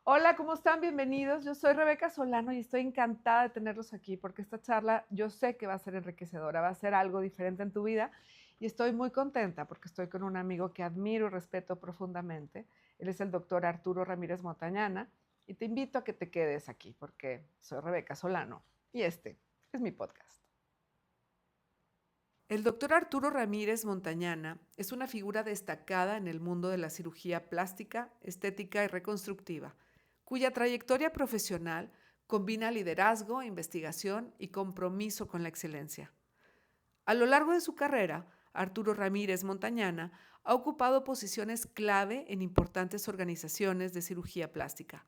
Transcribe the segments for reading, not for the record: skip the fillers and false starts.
Hola, ¿cómo están? Bienvenidos. Yo soy Rebeca Solano y estoy encantada de tenerlos aquí porque esta charla yo sé que va a ser enriquecedora, va a ser algo diferente en tu vida y estoy muy contenta porque estoy con un amigo que admiro y respeto profundamente. Él es el doctor Arturo Ramírez Montañana y te invito a que te quedes aquí porque soy Rebeca Solano y este es mi podcast. El doctor Arturo Ramírez Montañana es una figura destacada en el mundo de la cirugía plástica, estética y reconstructiva, cuya trayectoria profesional combina liderazgo, investigación y compromiso con la excelencia. A lo largo de su carrera, Arturo Ramírez Montañana ha ocupado posiciones clave en importantes organizaciones de cirugía plástica.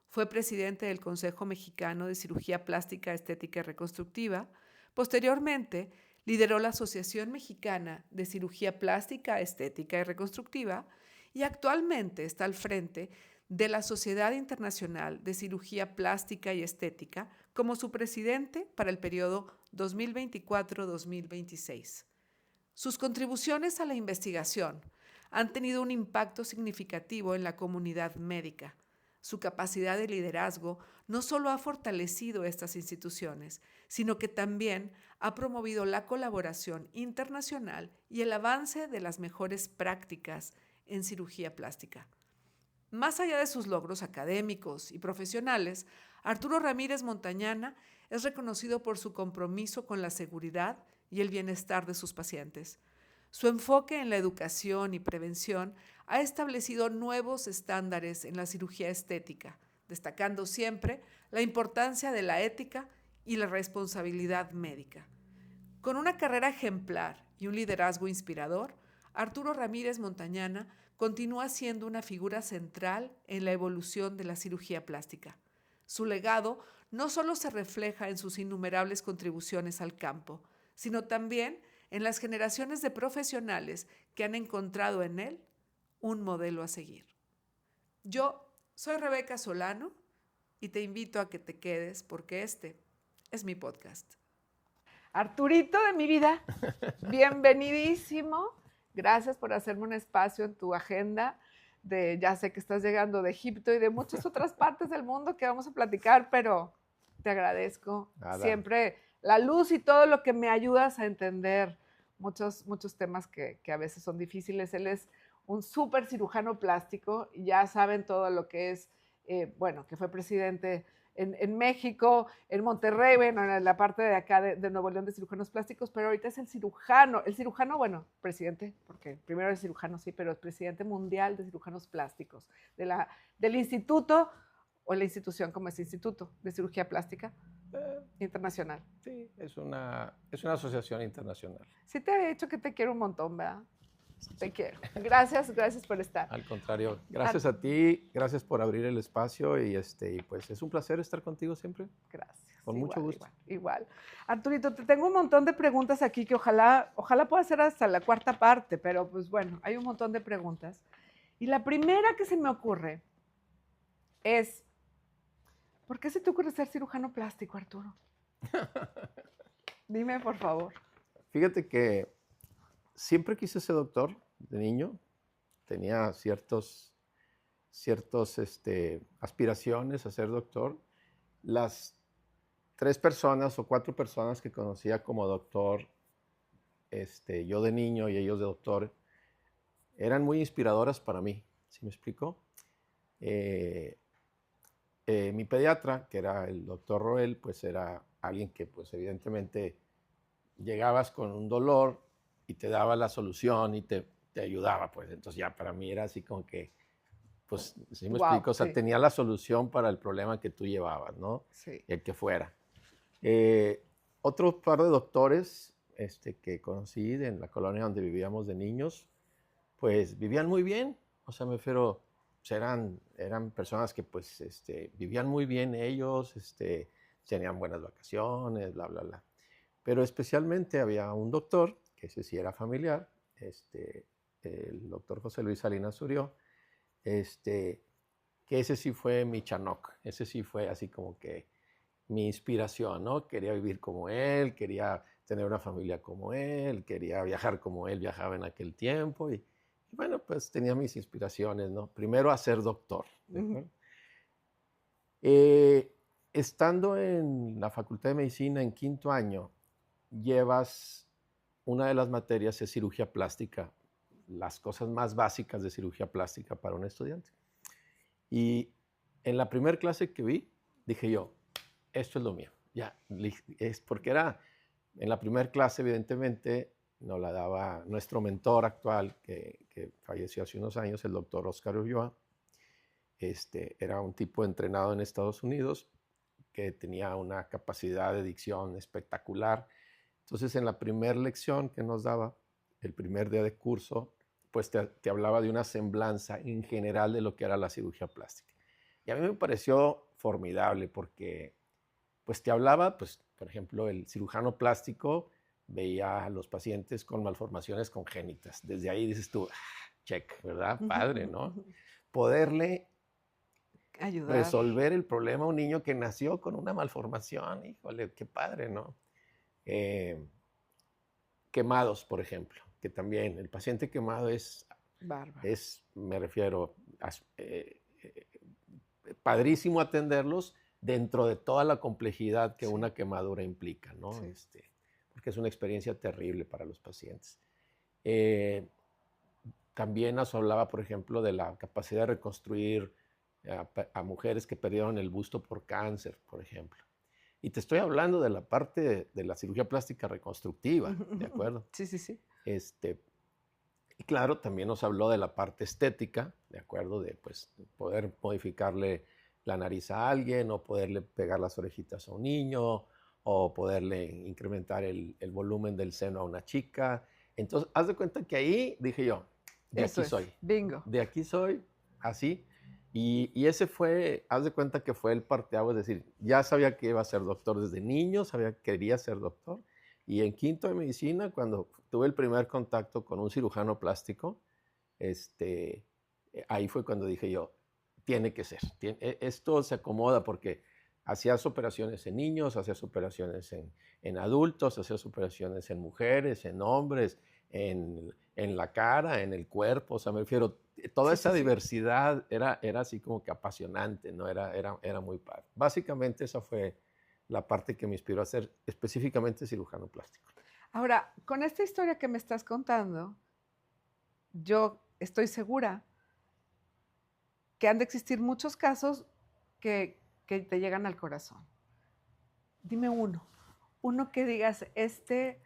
Fue presidente del Consejo Mexicano de Cirugía Plástica, Estética y Reconstructiva. Posteriormente, lideró la Asociación Mexicana de Cirugía Plástica, Estética y Reconstructiva y actualmente está al frente de la Sociedad Internacional de Cirugía Plástica y Estética como su presidente para el periodo 2024-2026. Sus contribuciones a la investigación han tenido un impacto significativo en la comunidad médica. Su capacidad de liderazgo no solo ha fortalecido estas instituciones, sino que también ha promovido la colaboración internacional y el avance de las mejores prácticas en cirugía plástica. Más allá de sus logros académicos y profesionales, Arturo Ramírez Montañana es reconocido por su compromiso con la seguridad y el bienestar de sus pacientes. Su enfoque en la educación y prevención ha establecido nuevos estándares en la cirugía estética, destacando siempre la importancia de la ética y la responsabilidad médica. Con una carrera ejemplar y un liderazgo inspirador, Arturo Ramírez Montañana continúa siendo una figura central en la evolución de la cirugía plástica. Su legado no solo se refleja en sus innumerables contribuciones al campo, sino también en las generaciones de profesionales que han encontrado en él un modelo a seguir. Yo soy Rebeca Solano y te invito a que te quedes porque este es mi podcast. Arturito de mi vida, bienvenidísimo. Gracias por hacerme un espacio en tu agenda. Ya sé que estás llegando de Egipto y de muchas otras partes del mundo que vamos a platicar, pero te agradezco siempre la luz y todo lo que me ayudas a entender muchos temas que a veces son difíciles. Él es un súper cirujano plástico y ya saben todo lo que es, que fue presidente en México, en Monterrey, bueno, en la parte de acá de Nuevo León de cirujanos plásticos, pero ahorita es el cirujano, bueno, presidente, porque primero es cirujano, sí, pero es presidente mundial de cirujanos plásticos, del instituto, o la institución como es Instituto de Cirugía Plástica Internacional. Sí, es una asociación internacional. Sí te había dicho que te quiero un montón, ¿verdad? Te quiero. Gracias por estar. Al contrario, gracias a ti, gracias por abrir el espacio y pues es un placer estar contigo siempre. Gracias. Con mucho gusto. Igual. Arturito, te tengo un montón de preguntas aquí que ojalá pueda hacer hasta la cuarta parte, pero pues bueno, hay un montón de preguntas. Y la primera que se me ocurre es, ¿por qué se te ocurre ser cirujano plástico, Arturo? Dime, por favor. Fíjate que siempre quise ser doctor de niño. Tenía ciertas aspiraciones a ser doctor. Las 3 personas o 4 personas que conocía como doctor, yo de niño y ellos de doctor, eran muy inspiradoras para mí. ¿Sí me explico? Mi pediatra, que era el doctor Roel, pues era alguien que pues evidentemente llegabas con un dolor y te daba la solución y te ayudaba, pues entonces ya para mí era así como que, pues, ¿sí me explico? O sea, sí. tenía la solución para el problema que tú llevabas, ¿no? Sí. El que fuera. Otro par de doctores que conocí en la colonia donde vivíamos de niños, pues vivían muy bien, o sea, me refiero, pues, eran personas que pues vivían muy bien ellos, tenían buenas vacaciones, bla, bla, bla. Pero especialmente había un doctor, que ese sí era familiar, el doctor José Luis Salinas Surió, que ese sí fue mi chanoc, ese sí fue así como que mi inspiración, ¿no? Quería vivir como él, quería tener una familia como él, quería viajar como él viajaba en aquel tiempo y bueno, pues tenía mis inspiraciones, ¿no? Primero a ser doctor, ¿de acuerdo? Eh, Estando en la Facultad de Medicina en quinto año, llevas una de las materias es cirugía plástica, las cosas más básicas de cirugía plástica para un estudiante. Y en la primera clase que vi, dije yo, esto es lo mío. Ya, es porque era, en la primera clase, evidentemente, nos la daba nuestro mentor actual, que falleció hace unos años, el doctor Oscar Ulloa. Era un tipo entrenado en Estados Unidos que tenía una capacidad de dicción espectacular. Entonces, en la primera lección que nos daba, el primer día de curso, pues te hablaba de una semblanza en general de lo que era la cirugía plástica. Y a mí me pareció formidable porque pues te hablaba, pues, por ejemplo, el cirujano plástico veía a los pacientes con malformaciones congénitas. Desde ahí dices tú, check, ¿verdad? Padre, ¿no? Poderle Ayudar. resolver el problema a un niño que nació con una malformación, híjole, qué padre, ¿no? Eh, Quemados, por ejemplo, que también el paciente quemado Bárbaro. me refiero, padrísimo atenderlos dentro de toda la complejidad que Sí, una quemadura implica, ¿no? sí. Porque es una experiencia terrible para los pacientes. Eh, También nos hablaba, por ejemplo, de la capacidad de reconstruir a mujeres que perdieron el busto por cáncer, por ejemplo. Y te estoy hablando de la parte de la cirugía plástica reconstructiva, ¿de acuerdo? Sí, sí, sí. Y claro, también nos habló de la parte estética, ¿de acuerdo? De pues, poder modificarle la nariz a alguien o poderle pegar las orejitas a un niño o poderle incrementar el volumen del seno a una chica. Entonces, haz de cuenta que ahí dije yo, Eso es. Bingo. de aquí soy, así. Y ese fue, haz de cuenta que fue el parteaguas, es decir, ya sabía que iba a ser doctor desde niño, sabía que quería ser doctor. Y en quinto de medicina, cuando tuve el primer contacto con un cirujano plástico, ahí fue cuando dije yo, tiene que ser. Esto se acomoda porque hacías operaciones en niños, hacías operaciones en adultos, hacías operaciones en mujeres, en hombres, en la cara, en el cuerpo. O sea, me refiero, toda Sí, sí, esa sí. diversidad era así como que apasionante, ¿no? Era muy padre. Básicamente esa fue la parte que me inspiró a ser específicamente cirujano plástico. Ahora, con esta historia que me estás contando, yo estoy segura que han de existir muchos casos que te llegan al corazón. Dime uno que digas, este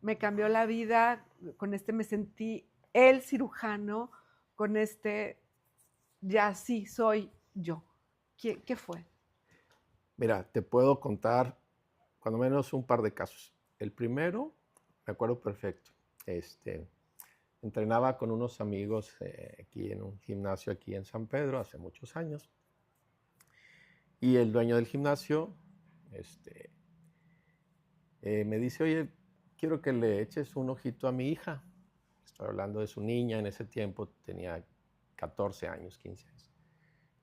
me cambió la vida, con este me sentí el cirujano, con este ya sí soy yo. ¿Qué fue? Mira, te puedo contar cuando menos un par de casos. El primero, me acuerdo perfecto. Entrenaba con unos amigos aquí en un gimnasio aquí en San Pedro hace muchos años. Y el dueño del gimnasio me dice, oye, quiero que le eches un ojito a mi hija. Estoy hablando de su niña, en ese tiempo tenía 14 años, 15 años.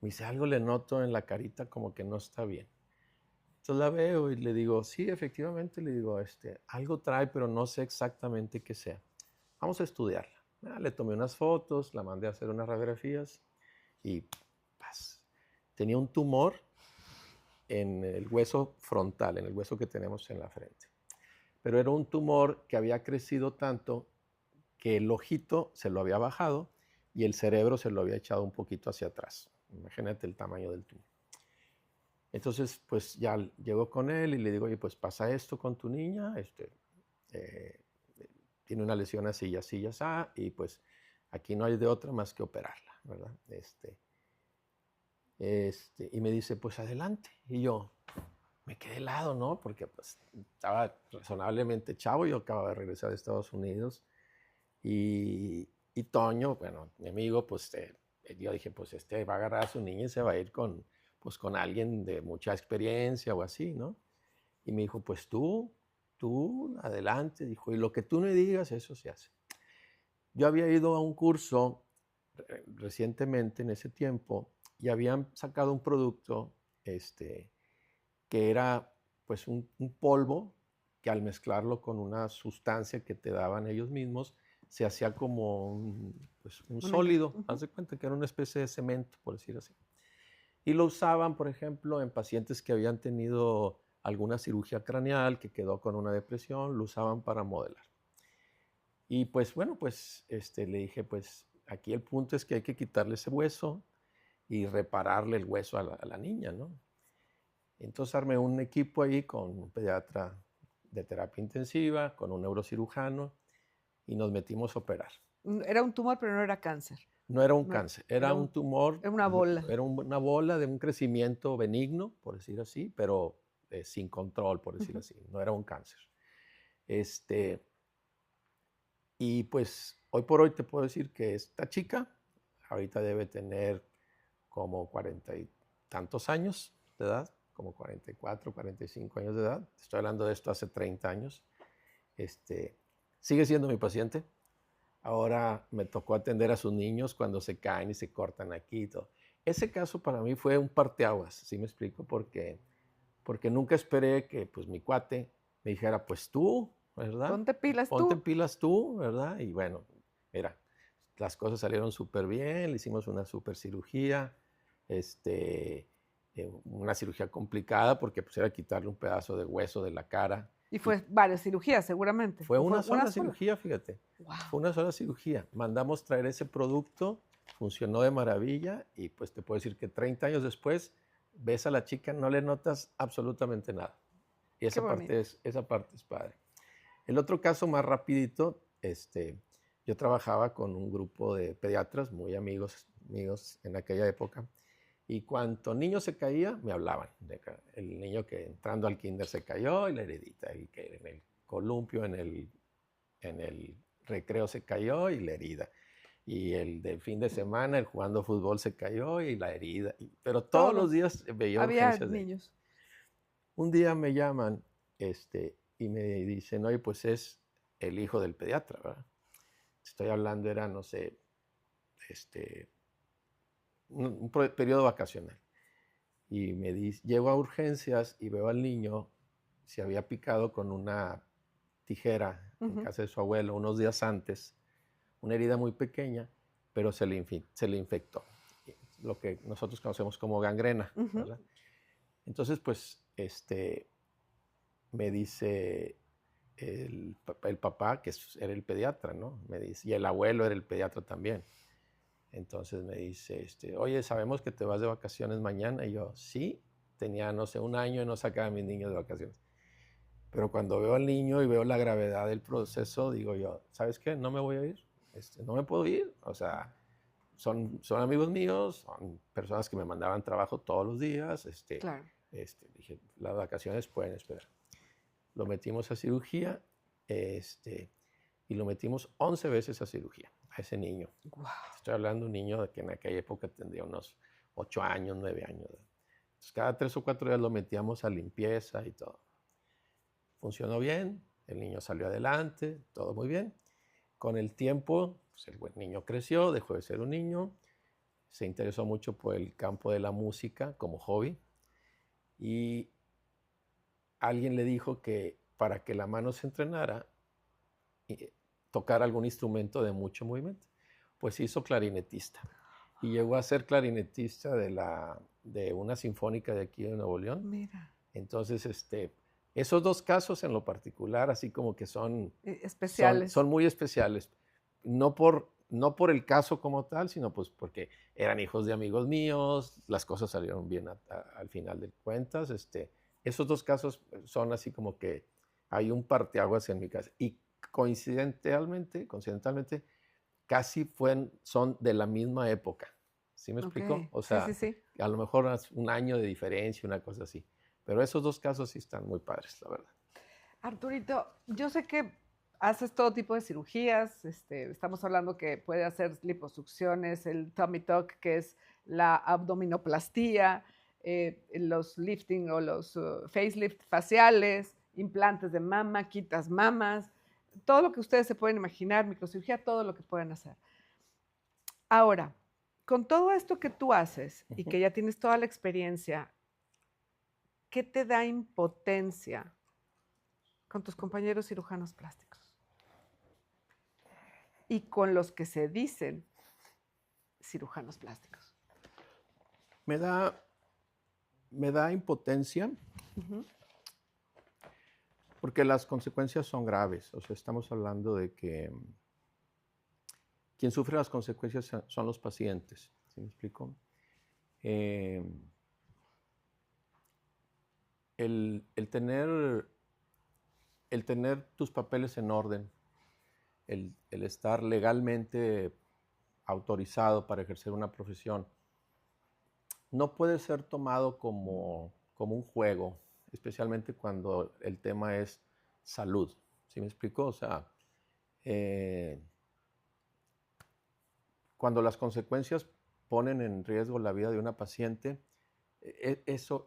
Me dice, algo le noto en la carita como que no está bien. Entonces la veo y le digo, sí, efectivamente, le digo, algo trae, pero no sé exactamente qué sea. Vamos a estudiarla. Le tomé unas fotos, la mandé a hacer unas radiografías y ¡paz! Tenía un tumor en el hueso frontal, en el hueso que tenemos en la frente. Pero era un tumor que había crecido tanto que el ojito se lo había bajado y el cerebro se lo había echado un poquito hacia atrás. Imagínate el tamaño del tumor. Entonces, pues ya llego con él y le digo, oye, pues pasa esto con tu niña, eh, tiene una lesión así, así, así, y pues aquí no hay de otra más que operarla, ¿verdad? Y me dice, pues adelante. Y yo me quedé helado, ¿no? Porque pues estaba razonablemente chavo, yo acababa de regresar de Estados Unidos y Toño, bueno, mi amigo, pues yo dije, pues va a agarrar a su niña y se va a ir pues, con alguien de mucha experiencia o así, ¿no? Y me dijo, pues tú, adelante, dijo, y lo que tú me digas, eso se hace. Yo había ido a un curso recientemente en ese tiempo y habían sacado un producto que era pues un polvo que al mezclarlo con una sustancia que te daban ellos mismos, se hacía como pues, un Una, sólido. Haz de cuenta que era una especie de cemento, por decir así. Y lo usaban, por ejemplo, en pacientes que habían tenido alguna cirugía craneal, que quedó con una depresión, lo usaban para modelar. Y pues bueno, pues le dije, pues aquí el punto es que hay que quitarle ese hueso y repararle el hueso a la niña, ¿no? Entonces armé un equipo ahí con un pediatra de terapia intensiva, con un neurocirujano y nos metimos a operar. Era un tumor, pero no era cáncer. No era un No, cáncer, era un tumor, era una bola. era una bola de un crecimiento benigno, por decir así, pero sin control, por decir así, no era un cáncer. Y pues hoy por hoy te puedo decir que esta chica ahorita debe tener como 40 y tantos años de edad, como 44, 45 años de edad. Estoy hablando de esto hace 30 años. Sigue siendo mi paciente. Ahora me tocó atender a sus niños cuando se caen y se cortan aquí y todo. Ese caso para mí fue un parteaguas, ¿sí me explico? Porque nunca esperé que pues mi cuate me dijera, pues tú, ¿verdad? Ponte pilas tú. Ponte pilas tú, ¿verdad? Y bueno, mira, las cosas salieron súper bien, le hicimos una súper cirugía, una cirugía complicada porque pues era quitarle un pedazo de hueso de la cara. Y fue varias cirugías, seguramente. Fue una sola cirugía, fíjate. Wow. Fue una sola cirugía. Mandamos traer ese producto, funcionó de maravilla y pues te puedo decir que 30 años después ves a la chica, no le notas absolutamente nada. Y esa parte es padre. El otro caso más rapidito, yo trabajaba con un grupo de pediatras muy amigos míos en aquella época y cuando niño se caía, me hablaban. El niño que entrando al kinder se cayó y la heredita, y que en el columpio, en el recreo se cayó y la herida. Y el del fin de semana, el jugando fútbol se cayó y la herida. Pero todos los días veía urgencias de niños. Un día me llaman y me dicen, oye, pues es el hijo del pediatra, ¿verdad? Estoy hablando, era, no sé, un periodo vacacional. Y me dice, llego a urgencias y veo al niño, se había picado con una tijera en casa de su abuelo unos días antes, una herida muy pequeña, pero se le infectó, lo que nosotros conocemos como gangrena, ¿verdad? Entonces, pues, me dice el papá, que era el pediatra, ¿no? Me dice, y el abuelo era el pediatra también. Entonces me dice, oye, sabemos que te vas de vacaciones mañana. Y yo, sí, tenía, no sé, un año y no sacaba a mis niños de vacaciones. Pero cuando veo al niño y veo la gravedad del proceso, digo yo, ¿sabes qué? No me voy a ir, no me puedo ir. O sea, son amigos míos, son personas que me mandaban trabajo todos los días. Claro. Dije, las vacaciones pueden esperar. Lo metimos a cirugía y lo metimos 11 veces a cirugía, a ese niño. Wow. Estoy hablando de un niño que en aquella época tendría unos 8 años, 9 años. Entonces, cada 3 o 4 días lo metíamos a limpieza y todo. Funcionó bien, el niño salió adelante, todo muy bien. Con el tiempo, pues el buen niño creció, dejó de ser un niño, se interesó mucho por el campo de la música como hobby y alguien le dijo que para que la mano se entrenara, tocar algún instrumento de mucho movimiento. Pues se hizo clarinetista y llegó a ser clarinetista de una sinfónica de aquí de Nuevo León. Mira. Entonces, esos dos casos en lo particular, así como que son especiales. Son muy especiales. No por el caso como tal, sino pues porque eran hijos de amigos míos, las cosas salieron bien al final de cuentas. Esos dos casos son así como que hay un parteaguas en mi casa. Y coincidentalmente, casi son de la misma época. ¿Sí me explico? O sea, sí. A lo mejor un año de diferencia, una cosa así. Pero esos dos casos sí están muy padres, la verdad. Arturito, yo sé que haces todo tipo de cirugías. Estamos hablando que puede hacer liposucciones, el tummy tuck, que es la abdominoplastía, los lifting o los facelift faciales, implantes de mama, quitas mamas, todo lo que ustedes se pueden imaginar, microcirugía, todo lo que pueden hacer. Ahora, con todo esto que tú haces y que ya tienes toda la experiencia, ¿qué te da impotencia con tus compañeros cirujanos plásticos? Y con los que se dicen cirujanos plásticos. Me da me da impotencia Ujú. porque las consecuencias son graves. O sea, estamos hablando de que quien sufre las consecuencias son los pacientes. ¿Sí me explico? Eh, el tener tus papeles en orden, el estar legalmente autorizado para ejercer una profesión, no puede ser tomado como un juego, especialmente cuando el tema es salud. ¿Sí me explico? O sea, eh, cuando las consecuencias ponen en riesgo la vida de una paciente, eso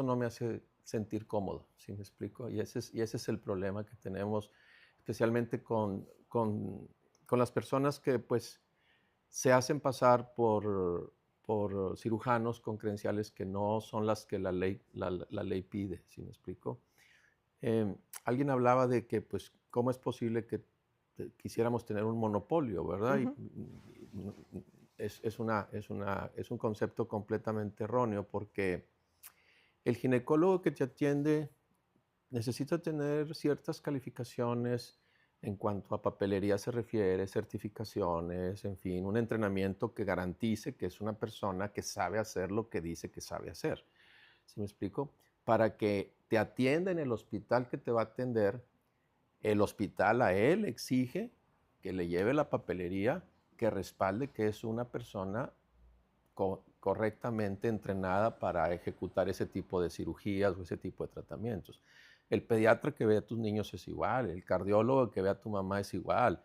no me hace sentir cómodo, ¿sí me explico? Y ese es el problema que tenemos, especialmente con las personas que pues se hacen pasar por cirujanos con credenciales que no son las que la ley pide, ¿sí me explico? Eh, Alguien hablaba de que, pues, ¿cómo es posible que quisiéramos tener un monopolio, verdad? Ujú. Es un concepto completamente erróneo porque el ginecólogo que te atiende necesita tener ciertas calificaciones en cuanto a papelería se refiere, certificaciones, en fin, un entrenamiento que garantice que es una persona que sabe hacer lo que dice que sabe hacer. ¿Sí me explico? Para que te atienda en el hospital que te va a atender, el hospital a él exige que le lleve la papelería que respalde que es una persona correctamente entrenada para ejecutar ese tipo de cirugías o ese tipo de tratamientos. El pediatra que ve a tus niños es igual, el cardiólogo que ve a tu mamá es igual,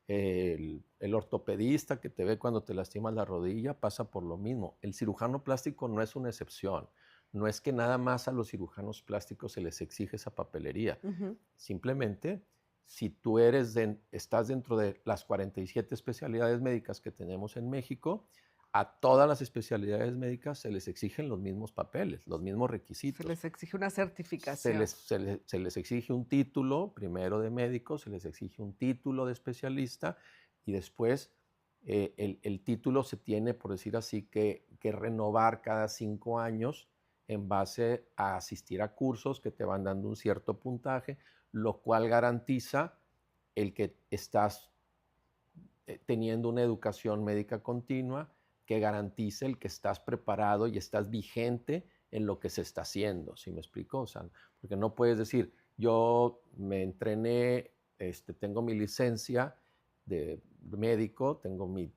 el ortopedista que te ve cuando te lastimas la rodilla pasa por lo mismo. El cirujano plástico no es una excepción. No es que nada más a los cirujanos plásticos se les exige esa papelería. Ujú. Simplemente, si tú estás dentro de las 47 especialidades médicas que tenemos en México, a todas las especialidades médicas se les exigen los mismos papeles, los mismos Se requisitos. les exige una certificación. Se les exige un título, primero de médico, se les exige un título de especialista y después el título se tiene, por decir así, que renovar cada 5 años en base a asistir a cursos que te van dando un cierto puntaje, lo cual garantiza el que estás teniendo una educación médica continua que garantice el que estás preparado y estás vigente en lo que se está haciendo, ¿sí me explico? O sea, porque no puedes decir, yo me entrené, tengo mi licencia de médico, tengo mi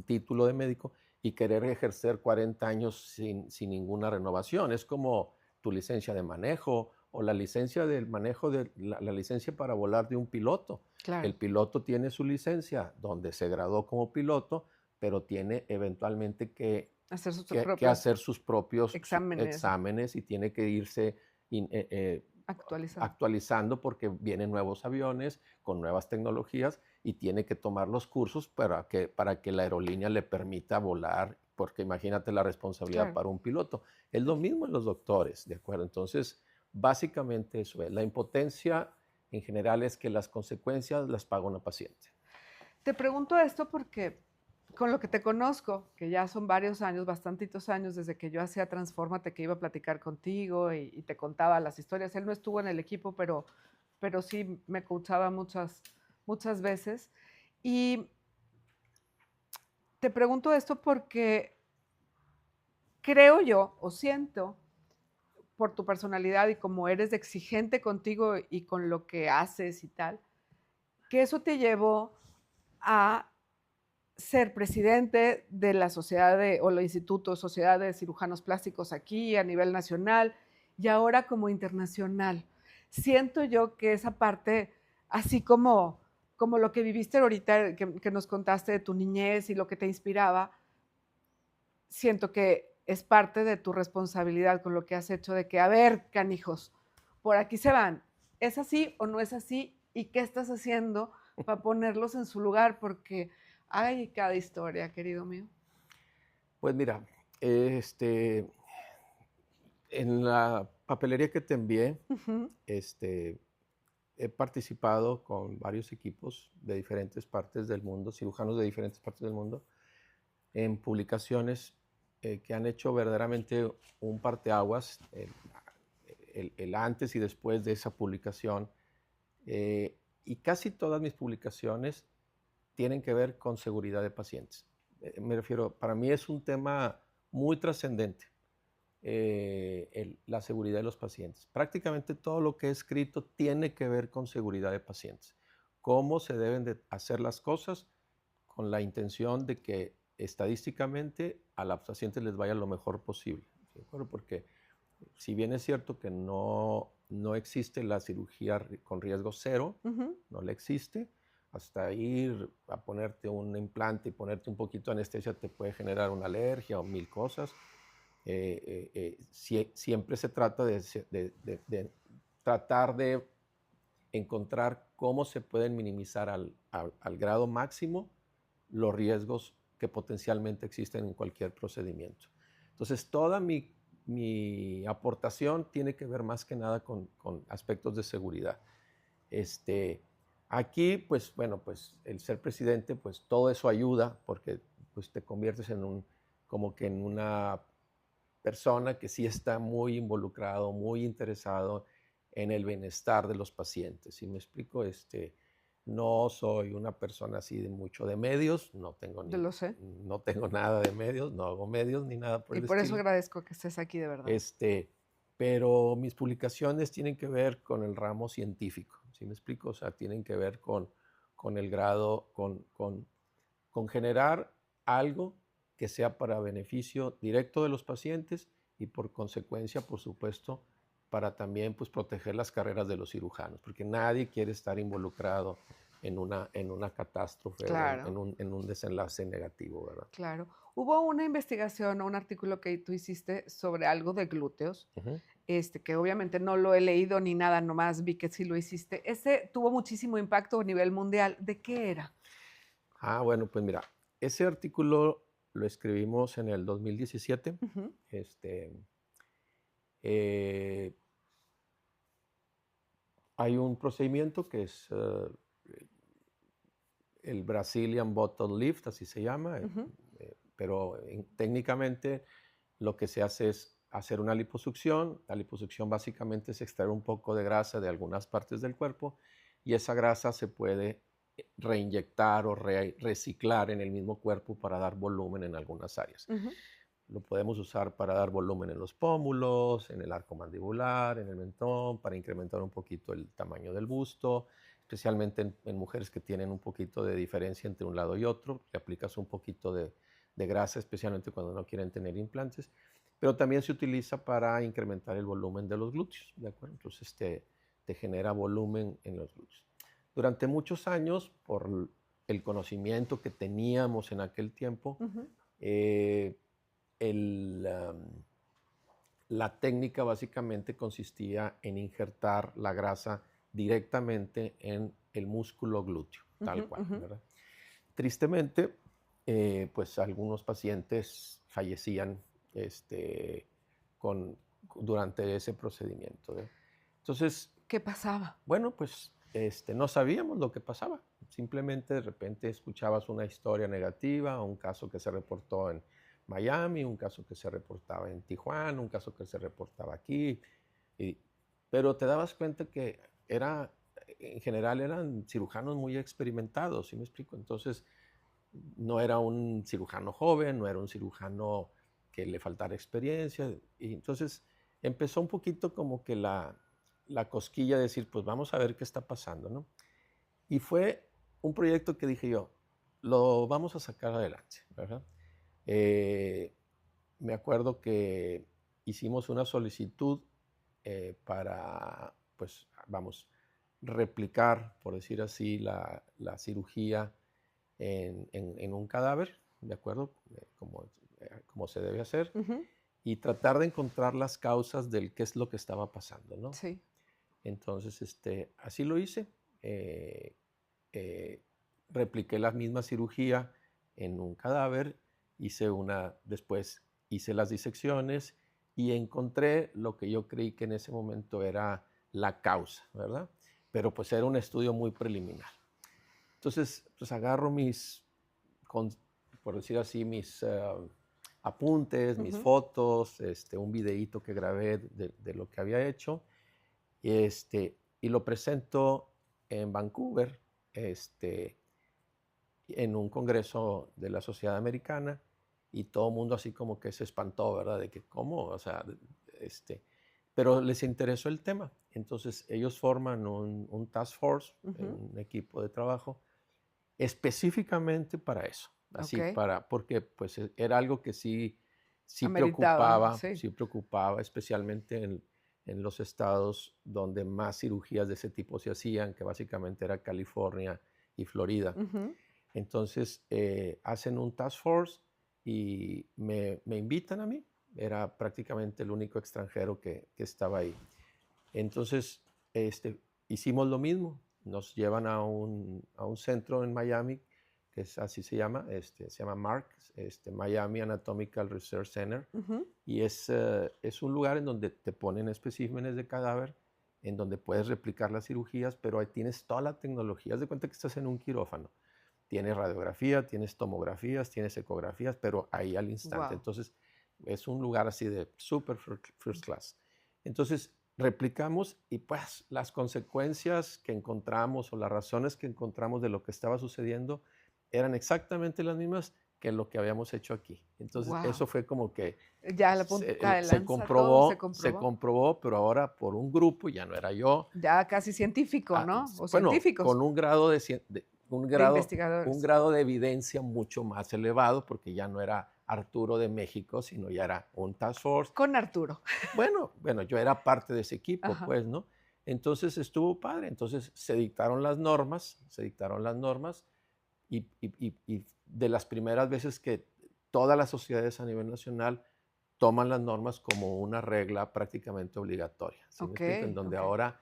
título de médico y querer ejercer 40 años sin ninguna renovación. Es como tu licencia de manejo o la licencia del manejo de la licencia para volar de un piloto. Claro. El piloto tiene su licencia donde se graduó como piloto, pero tiene eventualmente Hacer sus que propios hacer sus propios exámenes, exámenes y tiene que irse actualizando. actualizando porque vienen nuevos aviones con nuevas tecnologías y tiene que tomar los cursos para que la aerolínea le permita volar, porque imagínate la responsabilidad Claro. para un piloto. Es lo mismo en los doctores, ¿de acuerdo? Entonces, básicamente eso es. La impotencia en general es que las consecuencias las paga una paciente. Te pregunto esto porque con lo que te conozco, que ya son varios años, bastantitos años desde que yo hacía Transfórmate, que iba a platicar contigo y te contaba las historias. Él no estuvo en el equipo, pero sí me coachaba muchas veces. Y te pregunto esto porque creo yo o siento por tu personalidad y como eres exigente contigo y con lo que haces y tal, que eso te llevó a ser presidente de la sociedad o el Instituto Sociedad de Cirujanos Plásticos aquí a nivel nacional y ahora como internacional. Siento yo que esa parte, así como lo que viviste ahorita, que nos contaste de tu niñez y lo que te inspiraba, siento que es parte de tu responsabilidad con lo que has hecho de que, a ver, canijos, por aquí se van. ¿Es así o no es así? ¿Y qué estás haciendo para ponerlos en su lugar? Porque hay cada historia, querido mío. Pues mira, este, en la papelería que te envié, Ujú. he participado con varios equipos de diferentes partes del mundo, cirujanos de diferentes partes del mundo, en publicaciones que han hecho verdaderamente un parteaguas, el antes y después de esa publicación. Y casi todas mis publicaciones tienen que ver con seguridad de pacientes. Me refiero, para mí es un tema muy trascendente, la seguridad de los pacientes. Prácticamente todo lo que he escrito tiene que ver con seguridad de pacientes. Cómo se deben de hacer las cosas con la intención de que estadísticamente a los pacientes les vaya lo mejor posible. ¿De acuerdo? Porque si bien es cierto que no existe la cirugía con riesgo cero, no la existe, hasta ir a ponerte un implante y ponerte un poquito de anestesia te puede generar una alergia o mil cosas. Siempre se trata de tratar de encontrar cómo se pueden minimizar al grado máximo los riesgos que potencialmente existen en cualquier procedimiento. Entonces, toda mi aportación tiene que ver más que nada con aspectos de seguridad. Aquí, pues, bueno, pues el ser presidente, pues todo eso ayuda porque pues, te conviertes como que en una persona que sí está muy involucrado, muy interesado en el bienestar de los pacientes. ¿Sí me explico? No soy una persona así de mucho de medios, Yo lo sé. no tengo nada de medios, no hago medios ni nada por Y el por eso estilo. agradezco que estés aquí de verdad. Pero mis publicaciones tienen que ver con el ramo científico, ¿sí me explico? O sea, tienen que ver con el grado, con generar algo que sea para beneficio directo de los pacientes y por consecuencia, por supuesto, para también pues, proteger las carreras de los cirujanos, porque nadie quiere estar involucrado en una catástrofe Claro. o en un desenlace negativo, ¿verdad? Claro. Hubo una investigación o un artículo que tú hiciste sobre algo de glúteos, que obviamente no lo he leído ni nada, nomás vi que sí lo hiciste. Ese tuvo muchísimo impacto a nivel mundial. ¿De qué era? Bueno, pues mira, ese artículo lo escribimos en el 2017. Ujú. Eh, Hay un procedimiento que es el Brazilian Bottle Lift, así se llama, Ujú. pero técnicamente lo que se hace es hacer una liposucción. La liposucción básicamente es extraer un poco de grasa de algunas partes del cuerpo y esa grasa se puede reinyectar o reciclar en el mismo cuerpo para dar volumen en algunas áreas. Ujú. Lo podemos usar para dar volumen en los pómulos, en el arco mandibular, en el mentón, para incrementar un poquito el tamaño del busto, especialmente en mujeres que tienen un poquito de diferencia entre un lado y otro. Le aplicas un poquito de grasa, especialmente cuando no quieren tener implantes. Pero también se utiliza para incrementar el volumen de los glúteos, ¿de acuerdo? Entonces te genera volumen en los glúteos. Durante muchos años, por el conocimiento que teníamos en aquel tiempo, Ujú. La técnica básicamente consistía en injertar la grasa directamente en el músculo glúteo, tal Ujú. cual, Ujú. ¿verdad? Tristemente, pues algunos pacientes fallecían con, durante ese procedimiento, ¿eh? Entonces, ¿Qué pasaba? bueno, pues no sabíamos lo que pasaba. Simplemente de repente escuchabas una historia negativa, un caso que se reportó en Miami, un caso que se reportaba en Tijuana, un caso que se reportaba aquí. y- pero te dabas cuenta que en general eran cirujanos muy experimentados, ¿sí me explico? Entonces, no era un cirujano joven, no era un cirujano que le faltara experiencia. Y entonces empezó un poquito como que la cosquilla de decir, pues vamos a ver qué está pasando, ¿no? Y fue un proyecto que dije yo, lo vamos a sacar adelante, ¿verdad? Eh, Me acuerdo que hicimos una solicitud para, pues, vamos, replicar, por decir así, la cirugía en un cadáver, ¿de acuerdo? Como se debe hacer, Ujú. y tratar de encontrar las causas del qué es lo que estaba pasando, ¿no? Sí. Entonces, así lo hice. eh, eh, Repliqué la misma cirugía en un cadáver, después hice las disecciones y encontré lo que yo creí que en ese momento era la causa, ¿verdad? Pero pues era un estudio muy preliminar. Entonces, pues agarro por decir así, mis apuntes, mis fotos, un videíto que grabé de lo que había hecho, y lo presento en Vancouver, en un congreso de la Sociedad Americana, y todo el mundo así como que se espantó, ¿verdad? De que, ¿cómo? O sea, pero les interesó el tema. Entonces, ellos forman un task force, un equipo de trabajo, específicamente para eso. Así, Ok. porque pues era algo que sí Ameritaba, sí sí. preocupaba, especialmente en los estados donde más cirugías de ese tipo se hacían, que básicamente era California y Florida. Ujú. Entonces, hacen un task force y me invitan a mí. Era prácticamente el único extranjero que estaba ahí. Entonces, hicimos lo mismo. Nos llevan a un centro en Miami, que es así se llama MARC, Miami Anatomical Research Center, Ujú. y es un lugar en donde te ponen especímenes de cadáver, en donde puedes replicar las cirugías, pero ahí tienes toda la tecnología. Haz de cuenta que estás en un quirófano. Tienes radiografía, tienes tomografías, tienes ecografías, pero ahí al instante. Wow. Entonces, es un lugar así de super first class. Entonces, replicamos y pues las consecuencias que encontramos o las razones que encontramos de lo que estaba sucediendo eran exactamente las mismas que lo que habíamos hecho aquí. Entonces, Wow. eso fue como que Ya la punta de lanza, todo se se comprobó. comprobó, pero ahora por un grupo, ya no era yo, Ya casi científico, ¿no? O bueno, científicos, con un grado de un investigadores. grado de evidencia mucho más elevado, porque ya no era Arturo de México, sino ya era un task force. Con Arturo. Bueno, yo era parte de ese equipo, Ajá. pues, ¿no? Entonces estuvo padre. Entonces se dictaron las normas, y de las primeras veces que todas las sociedades a nivel nacional toman las normas como una regla prácticamente obligatoria. ¿Sí me Ok, explico? En donde ok. ahora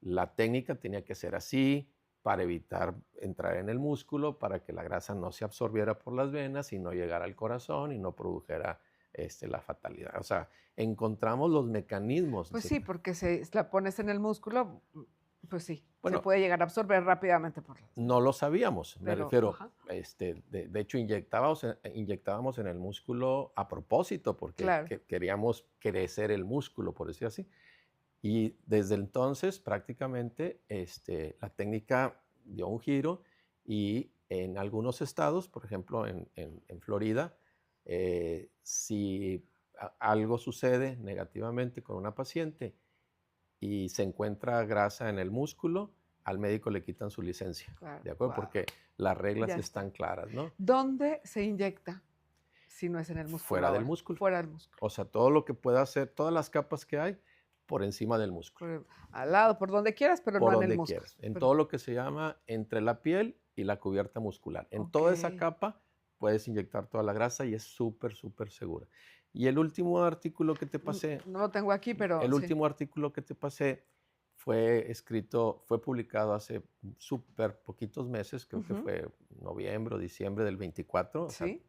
la técnica tenía que ser así para evitar entrar en el músculo, para que la grasa no se absorbiera por las venas y no llegara al corazón y no produjera la fatalidad. O sea, encontramos los mecanismos. Pues sí, porque si la pones en el músculo, pues sí, se Bueno, puede llegar a absorber rápidamente por las no venas. lo sabíamos, me Pero, refiero, ajá, de hecho inyectábamos en el músculo a propósito porque claro. queríamos crecer el músculo, por decir así. Y desde entonces prácticamente la técnica dio un giro y en algunos estados, por ejemplo en Florida, si algo sucede negativamente con una paciente y se encuentra grasa en el músculo, al médico le quitan su licencia, Claro, ¿de acuerdo? wow, Porque las reglas ya está. están claras, ¿no? ¿Dónde se inyecta si no es en el músculo Fuera del ahora? músculo. Fuera del músculo. O sea, todo lo que pueda hacer, todas las capas que hay por encima del músculo. Al lado, por donde quieras, pero no Por en el donde músculo. quieras, en todo lo que se llama entre la piel y la cubierta muscular. En toda esa capa puedes inyectar toda la grasa y es súper, súper segura. Y el último artículo que te pasé, No lo tengo aquí, pero el sí. último artículo que te pasé fue publicado hace súper poquitos meses, creo que fue noviembre o diciembre del 24, o sea, Sí.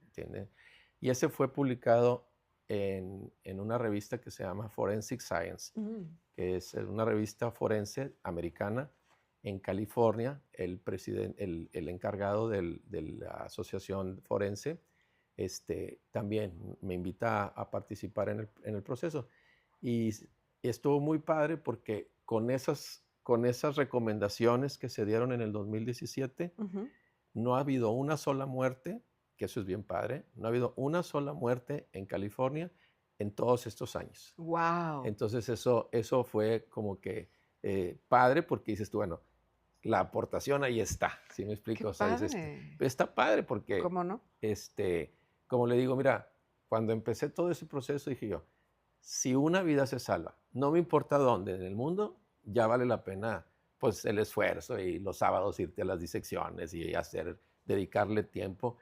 y ese fue publicado en una revista que se llama Forensic Science, que es una revista forense americana en California. El encargado de la asociación forense también me invita a participar en el proceso. Y estuvo muy padre porque con esas recomendaciones que se dieron en el 2017, no ha habido una sola muerte, que eso es bien padre, no ha habido una sola muerte en California en todos estos años. Wow. Entonces eso fue como que padre porque dices tú, bueno, la aportación ahí está, ¿sí me Qué explico? O sea, dices, padre. está padre porque, ¿Cómo no? como le digo, mira, cuando empecé todo ese proceso dije yo, si una vida se salva, no me importa dónde en el mundo, ya vale la pena pues el esfuerzo y los sábados irte a las disecciones y dedicarle tiempo.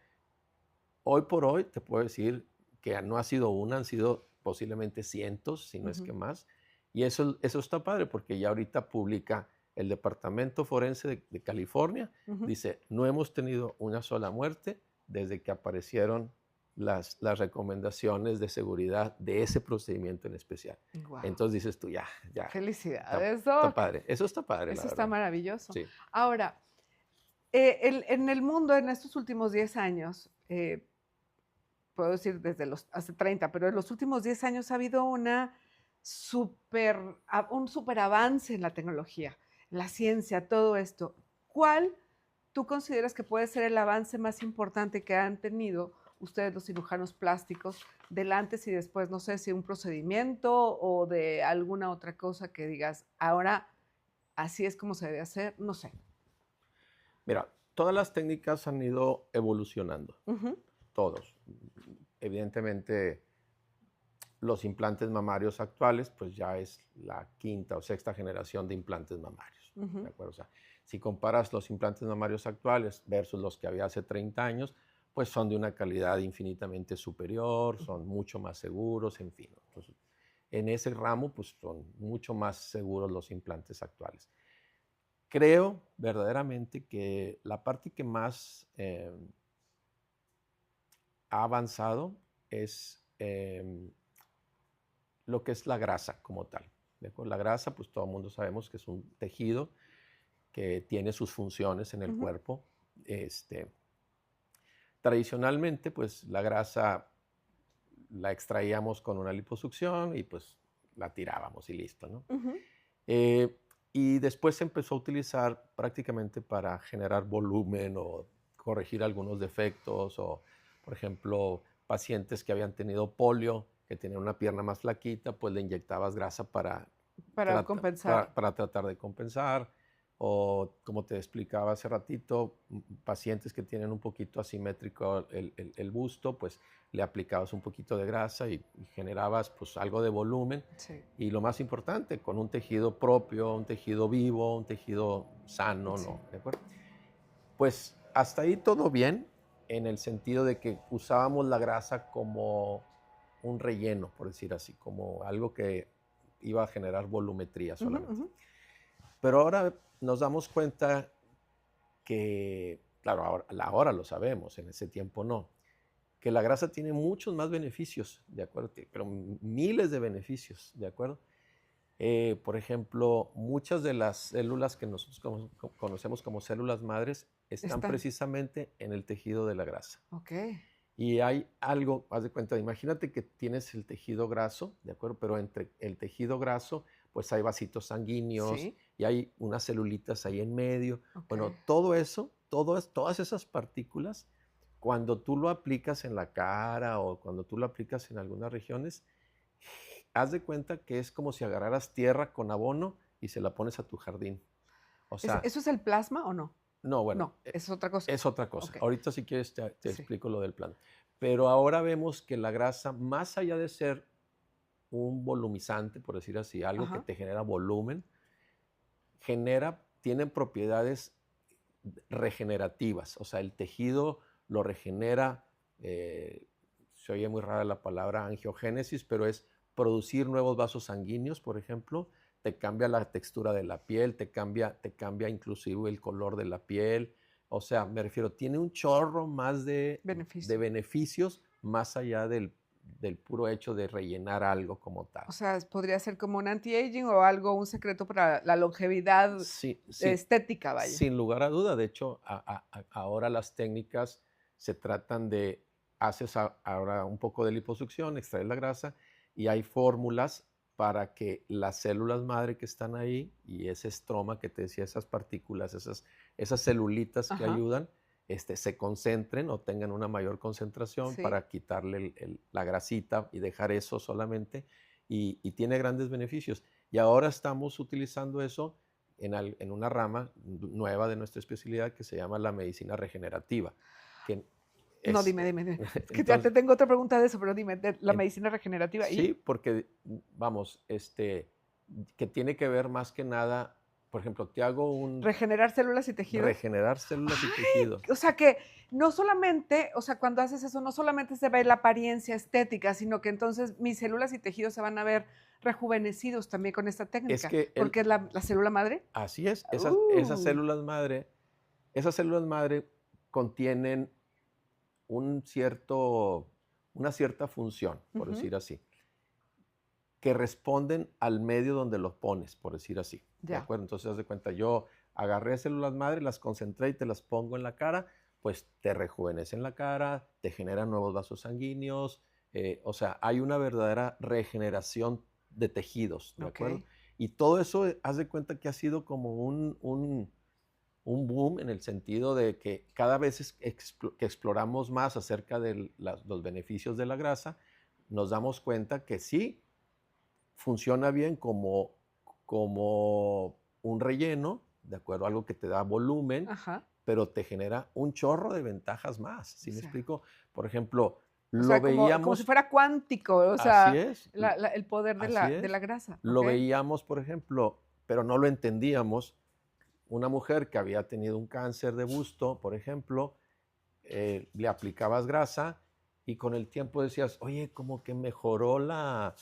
Hoy por hoy te puedo decir que no ha sido una, han sido posiblemente cientos, si no es que más. Y eso está padre porque ya ahorita publica el Departamento Forense de California, dice, no hemos tenido una sola muerte desde que aparecieron las recomendaciones de seguridad de ese procedimiento en especial. Wow. Entonces dices tú, ya, Felicidades, está Doc. padre. Eso está padre, Eso la está verdad. maravilloso. Sí. Ahora, en el mundo, en estos últimos 10 años, puedo decir desde hace 30, pero en los últimos 10 años ha habido un super avance en la tecnología, la ciencia, todo esto. ¿Cuál tú consideras que puede ser el avance más importante que han tenido ustedes los cirujanos plásticos del antes y después? No sé si un procedimiento o de alguna otra cosa que digas, ahora así es como se debe hacer, no sé. Mira, todas las técnicas han ido evolucionando, Ujú, todos. Evidentemente, los implantes mamarios actuales, pues ya es la quinta o sexta generación de implantes mamarios, ¿de ujú. acuerdo? O sea, si comparas los implantes mamarios actuales versus los que había hace 30 años, pues son de una calidad infinitamente superior, son mucho más seguros, en fin. Entonces, en ese ramo, pues son mucho más seguros los implantes actuales. Creo verdaderamente que la parte que más ha avanzado es lo que es la grasa como tal. ¿De acuerdo? La grasa, pues todo el mundo sabemos que es un tejido que tiene sus funciones en el Ujú. cuerpo. Tradicionalmente, pues la grasa la extraíamos con una liposucción y pues la tirábamos y listo, ¿no? Ujú. Eh, y después se empezó a utilizar prácticamente para generar volumen o corregir algunos defectos o, por ejemplo, pacientes que habían tenido polio, que tenían una pierna más flaquita, pues le inyectabas grasa Para compensar. para tratar de compensar. O como te explicaba hace ratito, pacientes que tienen un poquito asimétrico el busto, pues le aplicabas un poquito de grasa y generabas pues algo de volumen. Sí, Y lo más importante, con un tejido propio, un tejido vivo, un tejido sano, sí. ¿no? ¿De acuerdo? Pues hasta ahí todo bien, en el sentido de que usábamos la grasa como un relleno, por decir así, como algo que iba a generar volumetría Ujú, solamente. ujú. Pero ahora nos damos cuenta que, claro, ahora lo sabemos, en ese tiempo no, que la grasa tiene muchos más beneficios, ¿de acuerdo? Pero miles de beneficios, ¿de acuerdo? Por ejemplo, muchas de las células que nosotros conocemos como células madres están Están. precisamente en el tejido de la grasa. Ok. Y hay algo, haz de cuenta, imagínate que tienes el tejido graso, ¿de acuerdo? Pero entre el tejido graso, pues hay vasitos sanguíneos Sí. y hay unas celulitas ahí en medio. Ok. Bueno, todo eso, todas esas partículas, cuando tú lo aplicas en la cara o cuando tú lo aplicas en algunas regiones, haz de cuenta que es como si agarraras tierra con abono y se la pones a tu jardín. O sea, ¿Eso es el plasma o no? no, bueno, No, es otra cosa. es otra cosa. Ok. Ahorita si quieres te Sí. explico lo del plan. Pero ahora vemos que la grasa, más allá de ser un volumizante, por decir así, algo que Ajá. te genera volumen, tienen propiedades regenerativas. O sea, el tejido lo regenera, se oye muy rara la palabra angiogénesis, pero es producir nuevos vasos sanguíneos, por ejemplo, te cambia la textura de la piel, te cambia inclusive el color de la piel. O sea, me refiero, tiene un chorro más de Beneficio. beneficios más allá del puro hecho de rellenar algo como tal. O sea, podría ser como un anti-aging o algo, un secreto para la longevidad Sí, sí, estética, vaya. sin lugar a duda. De hecho, ahora las técnicas se tratan de, ahora un poco de liposucción, extraer la grasa y hay fórmulas para que las células madre que están ahí y ese estroma que te decía, esas partículas, esas celulitas que Ajá. ayudan, se concentren o tengan una mayor concentración Sí. para quitarle la grasita y dejar eso solamente y tiene grandes beneficios. Y ahora estamos utilizando eso en una rama nueva de nuestra especialidad que se llama la medicina regenerativa, que No, es, dime. Es que ya te entonces, tengo otra pregunta de eso, pero dime, de la en- medicina regenerativa y sí, porque, vamos, que tiene que ver más que nada, por ejemplo, te hago un regenerar células y tejidos. regenerar células y Ay, tejido. o sea que no solamente, o sea, cuando haces eso, no solamente se ve la apariencia estética, sino que entonces mis células y tejidos se van a ver rejuvenecidos también con esta Es técnica, que porque es la célula madre. así es, Uh, esas células madre contienen un cierto, una cierta función, por ujú, decir así, que responden al medio donde los pones, por decir así. ¿De ya. acuerdo? Entonces, haz de cuenta, yo agarré células madre, las concentré y te las pongo en la cara, pues te rejuvenecen la cara, te generan nuevos vasos sanguíneos, o sea, hay una verdadera regeneración de tejidos, ¿de acuerdo? Ok. Y todo eso, haz de cuenta que ha sido como un boom en el sentido de que cada vez que exploramos más acerca de los beneficios de la grasa, nos damos cuenta que sí funciona bien como un relleno, ¿de acuerdo? Algo que te da volumen, Ajá. pero te genera un chorro de ventajas más, O ¿sí me sea, explico? Por ejemplo, o lo sea, como si veíamos, fuera cuántico, o así sea, es, el poder de así la es, grasa, ¿ok? lo veíamos, por ejemplo, pero no lo entendíamos, una mujer que había tenido un cáncer de busto, por ejemplo, le aplicabas grasa y con el tiempo decías, oye, como que mejoró la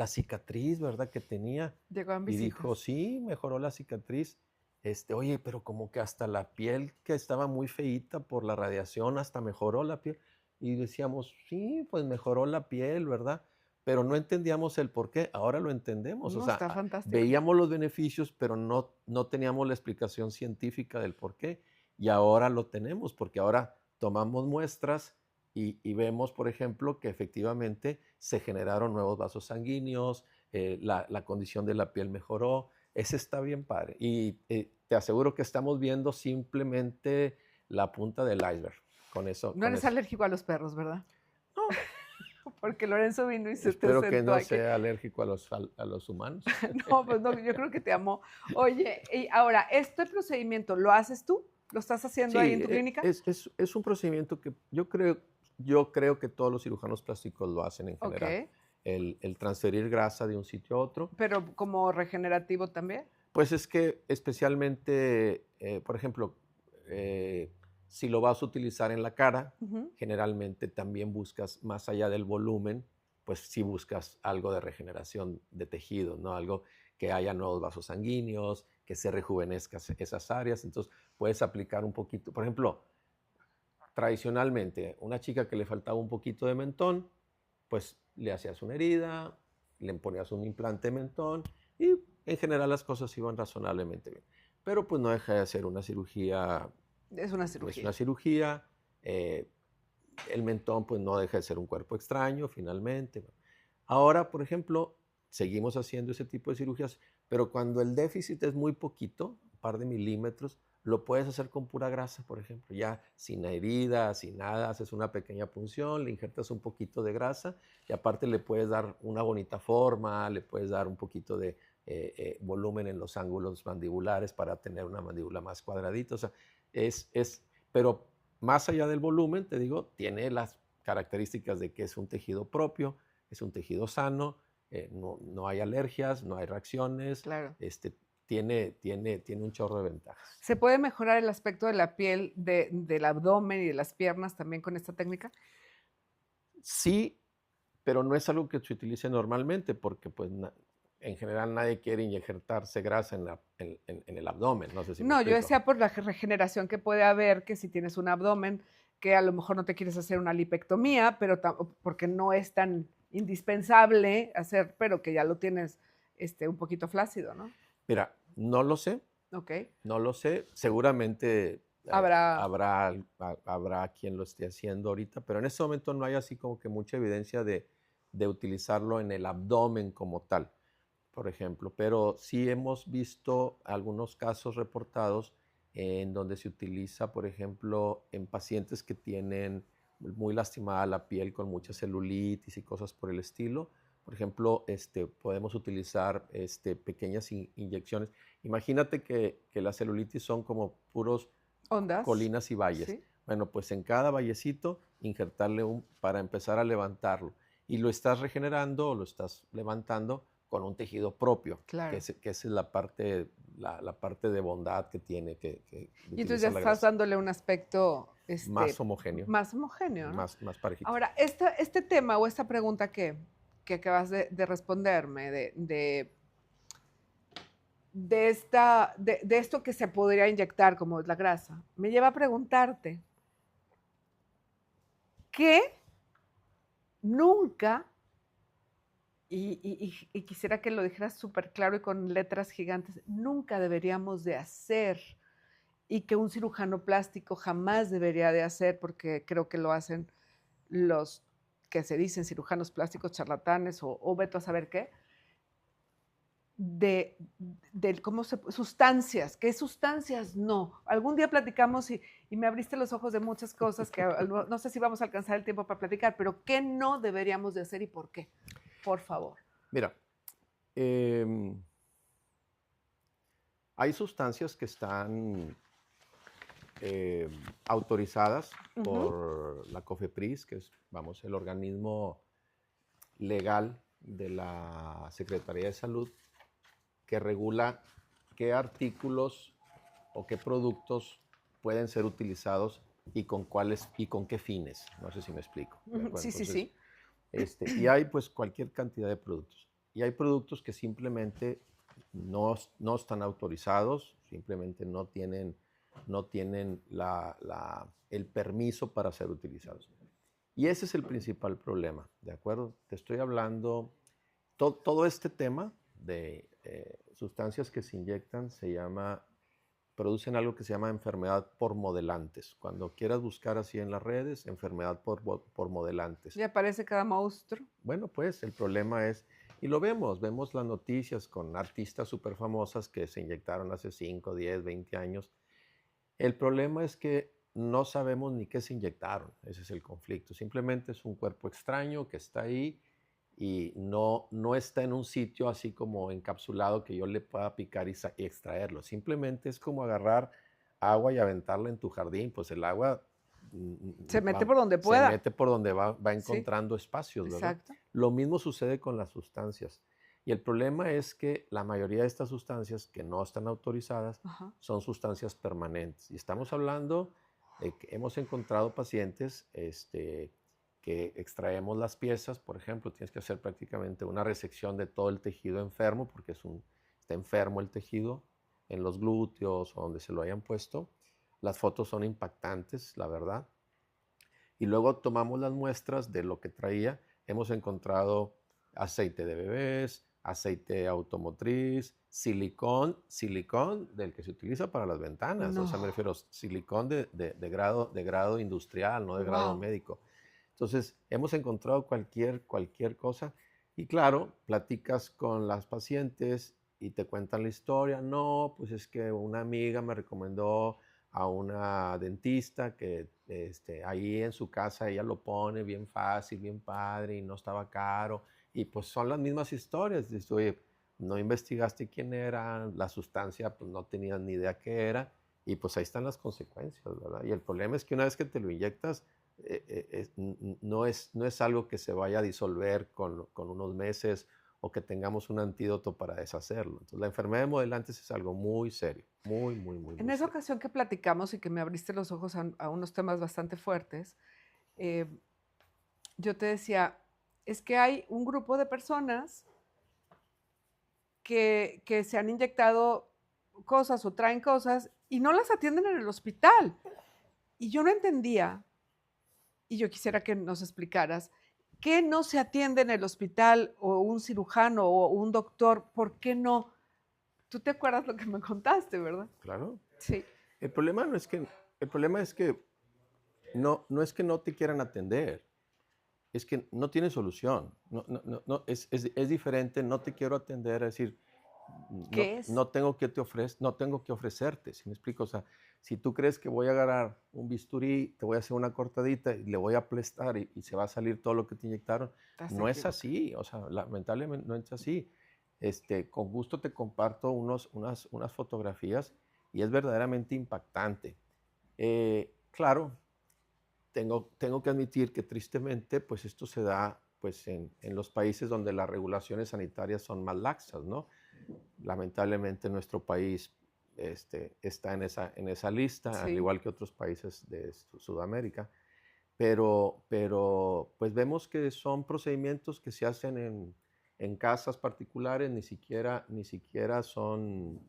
cicatriz, ¿verdad? Que tenía. Llegaban Y dijo, visitas. sí, mejoró la cicatriz. Oye, pero como que hasta la piel que estaba muy feíta por la radiación, hasta mejoró la piel. Y decíamos, sí, pues mejoró la piel, ¿verdad? Pero no entendíamos el por qué. Ahora lo entendemos. O No, sea, está fantástico. veíamos los beneficios, pero no teníamos la explicación científica del por qué. Y ahora lo tenemos, porque ahora tomamos muestras y vemos, por ejemplo, que efectivamente se generaron nuevos vasos sanguíneos, la condición de la piel mejoró. Ese está bien padre. Y te aseguro que estamos viendo simplemente la punta del iceberg con eso. No Con eres eso. alérgico a los perros, ¿verdad? No, Porque Lorenzo vino y se te espero que sentó no aquí. sea alérgico a los humanos. No, pues no, yo creo que te amo. Oye, y ahora, ¿este procedimiento lo haces tú? ¿Lo estás haciendo ahí en Sí, tu clínica? es un procedimiento que yo creo que todos los cirujanos plásticos lo hacen en Ok, general. El transferir grasa de un sitio a otro. pero como regenerativo también. Pues es que especialmente, por ejemplo, si lo vas a utilizar en la cara, Ujú. generalmente también buscas, más allá del volumen, pues sí buscas algo de regeneración de tejido, ¿no? Algo que haya nuevos vasos sanguíneos, que se rejuvenezcan esas áreas. Entonces puedes aplicar un poquito, por ejemplo, tradicionalmente, una chica que le faltaba un poquito de mentón, pues le hacías una herida, le ponías un implante de mentón y en general las cosas iban razonablemente bien. Pero pues no deja de ser una cirugía, Es una es una cirugía. cirugía, eh, el mentón pues no deja de ser un cuerpo extraño finalmente. Ahora, por ejemplo, seguimos haciendo ese tipo de cirugías, pero cuando el déficit es muy poquito, un par de milímetros, lo puedes hacer con pura grasa, por ejemplo, ya sin herida, sin nada, haces una pequeña punción, le injertas un poquito de grasa y aparte le puedes dar una bonita forma, le puedes dar un poquito de volumen en los ángulos mandibulares para tener una mandíbula más cuadradita. O sea, pero más allá del volumen, te digo, tiene las características de que es un tejido propio, es un tejido sano, no hay alergias, no hay reacciones, Claro. tiene un chorro de ventajas. ¿Se puede mejorar el aspecto de la piel del abdomen y de las piernas también con esta técnica? Sí, pero no es algo que se utilice normalmente porque pues en general nadie quiere inyectarse grasa en el abdomen, no sé si me No, yo explico. decía por la regeneración que puede haber, que si tienes un abdomen, que a lo mejor no te quieres hacer una lipectomía, pero porque no es tan indispensable hacer, pero que ya lo tienes un poquito flácido, ¿no? Mira, no lo sé, Ok. no lo sé, seguramente Habrá, habrá quien lo esté haciendo ahorita, pero en este momento no hay así como que mucha evidencia de utilizarlo en el abdomen como tal, por ejemplo, pero sí hemos visto algunos casos reportados en donde se utiliza, por ejemplo, en pacientes que tienen muy lastimada la piel con mucha celulitis y cosas por el estilo. Por ejemplo, podemos utilizar pequeñas inyecciones. Imagínate que la celulitis son como puros ondas, colinas y valles. ¿sí? Bueno, pues en cada vallecito injertarle para empezar a levantarlo. Y lo estás regenerando o lo estás levantando con un tejido propio, Claro. que es la parte de bondad que tiene que Y entonces ya utiliza la estás grasa. dándole un aspecto Más homogéneo, más homogéneo, ¿no? más parejito. Ahora, este tema o esta pregunta que acabas de responderme, de esto que se podría inyectar como es la grasa, me lleva a preguntarte, ¿qué nunca, y quisiera que lo dijeras súper claro y con letras gigantes, nunca deberíamos de hacer y que un cirujano plástico jamás debería de hacer, porque creo que lo hacen los que se dicen cirujanos plásticos charlatanes o veto a saber qué, de, sustancias, ¿qué sustancias? No. Algún día platicamos y me abriste los ojos de muchas cosas que no sé si vamos a alcanzar el tiempo para platicar, pero ¿qué no deberíamos de hacer y por qué? Por favor. Mira, hay sustancias que están autorizadas por la COFEPRIS, que es, vamos, el organismo legal de la Secretaría de Salud, que regula qué artículos o qué productos pueden ser utilizados y con cuáles y con qué fines. No sé si me explico. Sí, entonces, sí. Y hay pues cualquier cantidad de productos. Y hay productos que simplemente no están autorizados, simplemente no tienen el permiso para ser utilizados. Y ese es el principal problema, ¿de acuerdo? Te estoy hablando, todo este tema de sustancias que se inyectan producen algo que se llama enfermedad por modelantes. Cuando quieras buscar así en las redes, enfermedad por modelantes. Y aparece cada monstruo. Bueno, pues el problema es, y lo vemos las noticias con artistas súper famosas que se inyectaron hace 5, 10, 20 años. El problema es que no sabemos ni qué se inyectaron, ese es el conflicto. Simplemente es un cuerpo extraño que está ahí y no está en un sitio así como encapsulado que yo le pueda picar y extraerlo. Simplemente es como agarrar agua y aventarla en tu jardín, pues el agua se mete por donde pueda. Se mete por donde va encontrando espacios, ¿verdad? Exacto. Lo mismo sucede con las sustancias. Y el problema es que la mayoría de estas sustancias que no están autorizadas son sustancias permanentes. Y estamos hablando de que hemos encontrado pacientes que extraemos las piezas, por ejemplo, tienes que hacer prácticamente una resección de todo el tejido enfermo porque está enfermo el tejido en los glúteos o donde se lo hayan puesto. Las fotos son impactantes, la verdad. Y luego tomamos las muestras de lo que traía. Hemos encontrado aceite de bebés, aceite automotriz, silicón del que se utiliza para las ventanas. No. O sea, me refiero a silicón de grado industrial, no de grado médico. Entonces, hemos encontrado cualquier cosa. Y claro, platicas con las pacientes y te cuentan la historia. No, pues es que una amiga me recomendó a una dentista que ahí en su casa ella lo pone bien fácil, bien padre y no estaba caro. Y pues son las mismas historias. Dices, oye, no investigaste quién era, la sustancia, pues no tenías ni idea qué era. Y pues ahí están las consecuencias, ¿verdad? Y el problema es que una vez que te lo inyectas, no es algo que se vaya a disolver con unos meses o que tengamos un antídoto para deshacerlo. Entonces, la enfermedad de modelantes es algo muy serio, muy En esa ocasión que platicamos y que me abriste los ojos a unos temas bastante fuertes, yo te decía, es que hay un grupo de personas que se han inyectado cosas o traen cosas y no las atienden en el hospital. Y yo no entendía, y yo quisiera que nos explicaras, ¿qué no se atiende en el hospital o un cirujano o un doctor? ¿Por qué no? Tú te acuerdas lo que me contaste, ¿verdad? Claro. Sí. El problema es que no es que no te quieran atender, es que no tiene solución. Es diferente, no te quiero atender, es decir, no tengo que ofrecerte, ¿sí me explico? O sea, si tú crees que voy a agarrar un bisturí, te voy a hacer una cortadita y le voy a aplastar y se va a salir todo lo que te inyectaron, no es así, o sea, lamentablemente no es así. Con gusto te comparto unas fotografías y es verdaderamente impactante. Claro, tengo que admitir que tristemente, pues esto se da pues en los países donde las regulaciones sanitarias son más laxas, ¿no? Lamentablemente nuestro país está en esa lista, sí, al igual que otros países de Sudamérica, pero pues vemos que son procedimientos que se hacen en casas particulares, ni siquiera son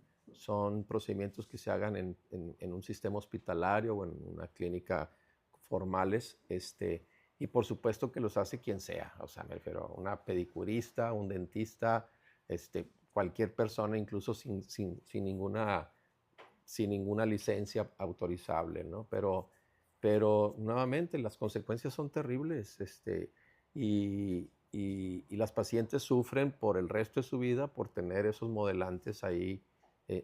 procedimientos que se hagan en un sistema hospitalario o en una clínica formales, y por supuesto que los hace quien sea, o sea, me refiero a una pedicurista, un dentista, cualquier persona, incluso sin sin ninguna licencia autorizable, ¿no? Pero nuevamente las consecuencias son terribles, y las pacientes sufren por el resto de su vida por tener esos modelantes ahí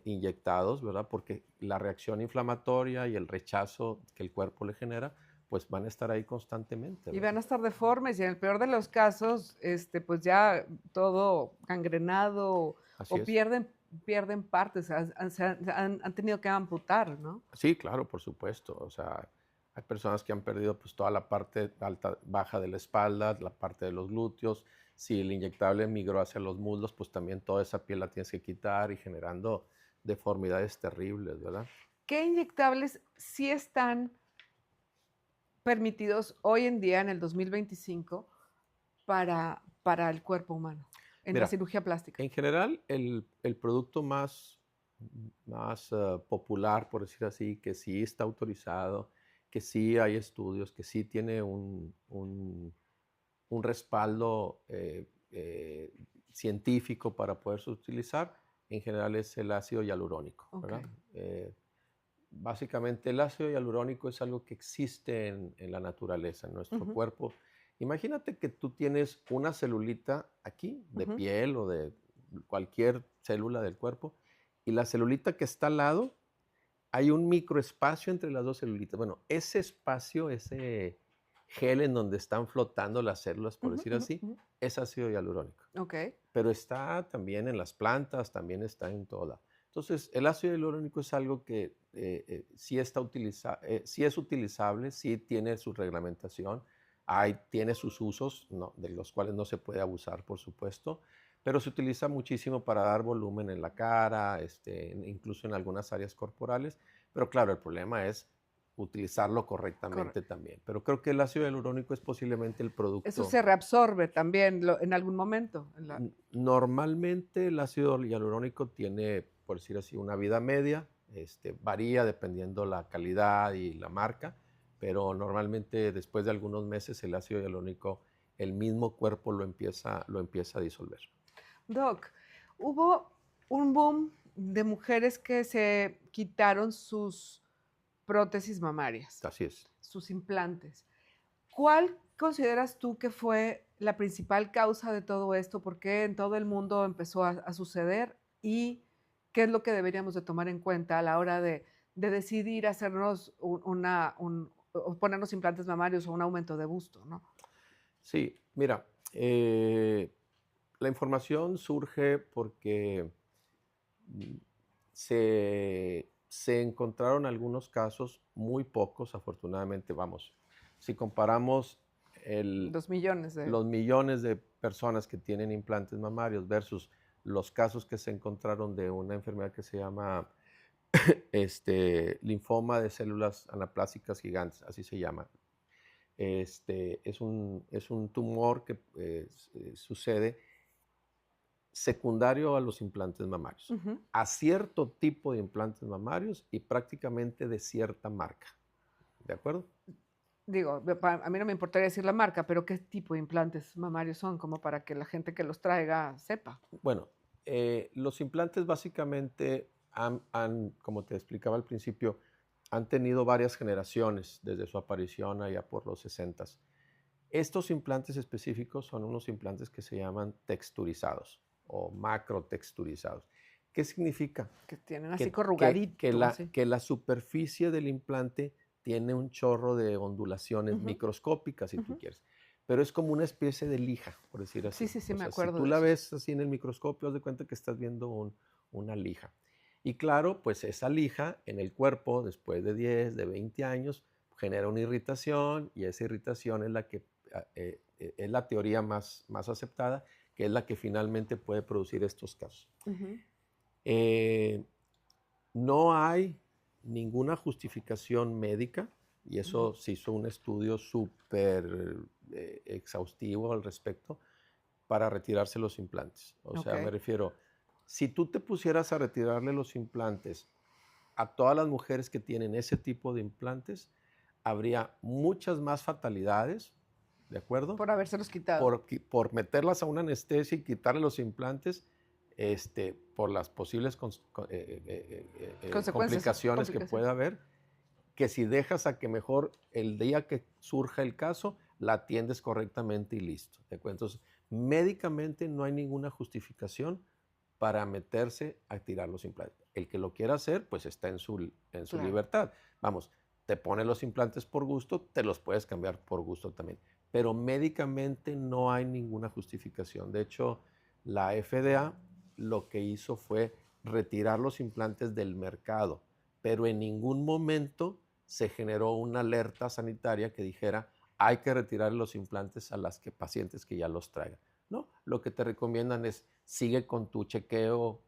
inyectados, ¿verdad? Porque la reacción inflamatoria y el rechazo que el cuerpo le genera, pues van a estar ahí constantemente, Y ¿verdad? van a estar deformes y en el peor de los casos, pues ya todo gangrenado Así o es. pierden partes, han tenido que amputar, ¿no? Sí, claro, por supuesto. O sea, hay personas que han perdido pues toda la parte alta, baja de la espalda, la parte de los glúteos. Si el inyectable migró hacia los muslos, pues también toda esa piel la tienes que quitar y generando deformidades terribles, ¿verdad? ¿Qué inyectables sí están permitidos hoy en día, en el 2025, para el cuerpo humano, en la Mira, cirugía plástica? en general, el producto más popular, por decir así, que sí está autorizado, que sí hay estudios, que sí tiene un respaldo científico para poderse utilizar, en general es el ácido hialurónico, ¿verdad? Ok. Básicamente el ácido hialurónico es algo que existe en la naturaleza, en nuestro Ujú, cuerpo. Imagínate que tú tienes una celulita aquí, de ujú. piel o de cualquier célula del cuerpo, y la celulita que está al lado, hay un microespacio entre las dos celulitas. Bueno, ese espacio, ese gel en donde están flotando las células, por Ujú, decir ujú, así, ujú. es ácido hialurónico. Ok. Pero está también en las plantas, también está en toda. Entonces, el ácido hialurónico es algo que sí, sí es utilizable, sí tiene su reglamentación, tiene sus usos, de los cuales no se puede abusar, por supuesto, pero se utiliza muchísimo para dar volumen en la cara, incluso en algunas áreas corporales. Pero claro, el problema es utilizarlo correctamente Correcto. también. Pero creo que el ácido hialurónico es posiblemente el Eso producto. se reabsorbe también en algún momento. Normalmente el ácido hialurónico tiene, por decir así, una vida media, varía dependiendo la calidad y la marca, pero normalmente después de algunos meses el ácido hialurónico, el mismo cuerpo lo empieza a disolver. Doc, hubo un boom de mujeres que se quitaron sus prótesis mamarias, Así es. sus implantes. ¿Cuál consideras tú que fue la principal causa de todo esto? ¿Por qué en todo el mundo empezó a suceder? ¿Y qué es lo que deberíamos de tomar en cuenta a la hora de decidir hacernos o ponernos implantes mamarios o un aumento de busto, ¿no? Sí, mira, la información surge porque mm, se encontraron algunos casos, muy pocos, afortunadamente, vamos. Si comparamos 2 millones de... los millones de personas que tienen implantes mamarios versus los casos que se encontraron de una enfermedad que se llama linfoma de células anaplásicas gigantes, así se llama. Es un tumor que sucede secundario a los implantes mamarios, Ujú. a cierto tipo de implantes mamarios y prácticamente de cierta marca. ¿De acuerdo? Digo, a mí no me importaría decir la marca, pero ¿qué tipo de implantes mamarios son? Como para que la gente que los traiga sepa. Bueno, los implantes básicamente como te explicaba al principio, han tenido varias generaciones desde su aparición allá por los 60. Estos implantes específicos son unos implantes que se llaman texturizados o macrotexturizados. ¿Qué significa? Que tienen así Que corrugadito, la, así. que la superficie del implante tiene un chorro de ondulaciones Ujú, microscópicas, si tú ujú. quieres, pero es como una especie de lija, por decir Sí, así. sí, sí, O me sea, si acuerdo tú de la esos. ves así en el microscopio, haz de cuenta que estás viendo una lija. Y claro, pues esa lija en el cuerpo, después de 10, de 20 años, genera una irritación y esa irritación es la que es la teoría más aceptada, que es la que finalmente puede producir estos casos. Ujú, Eh, no hay ninguna justificación médica, y ujú. eso se hizo un estudio súper exhaustivo al respecto, para retirarse los implantes. O Ok. sea, me refiero, si tú te pusieras a retirarle los implantes a todas las mujeres que tienen ese tipo de implantes, habría muchas más fatalidades, ¿de acuerdo? Por habérselos quitado. Por meterlas a una anestesia y quitarle los implantes, por las posibles Consecuencias. que pueda haber, que si dejas a que mejor el día que surja el caso, la atiendes correctamente y listo. ¿De acuerdo? Entonces, médicamente no hay ninguna justificación para meterse a tirar los implantes. El que lo quiera hacer, pues está en su Claro. libertad. Vamos, te pones los implantes por gusto, te los puedes cambiar por gusto también. Pero médicamente no hay ninguna justificación. De hecho, la FDA lo que hizo fue retirar los implantes del mercado, pero en ningún momento se generó una alerta sanitaria que dijera hay que retirar los implantes a las pacientes que ya los traigan. No, lo que te recomiendan es sigue con tu chequeo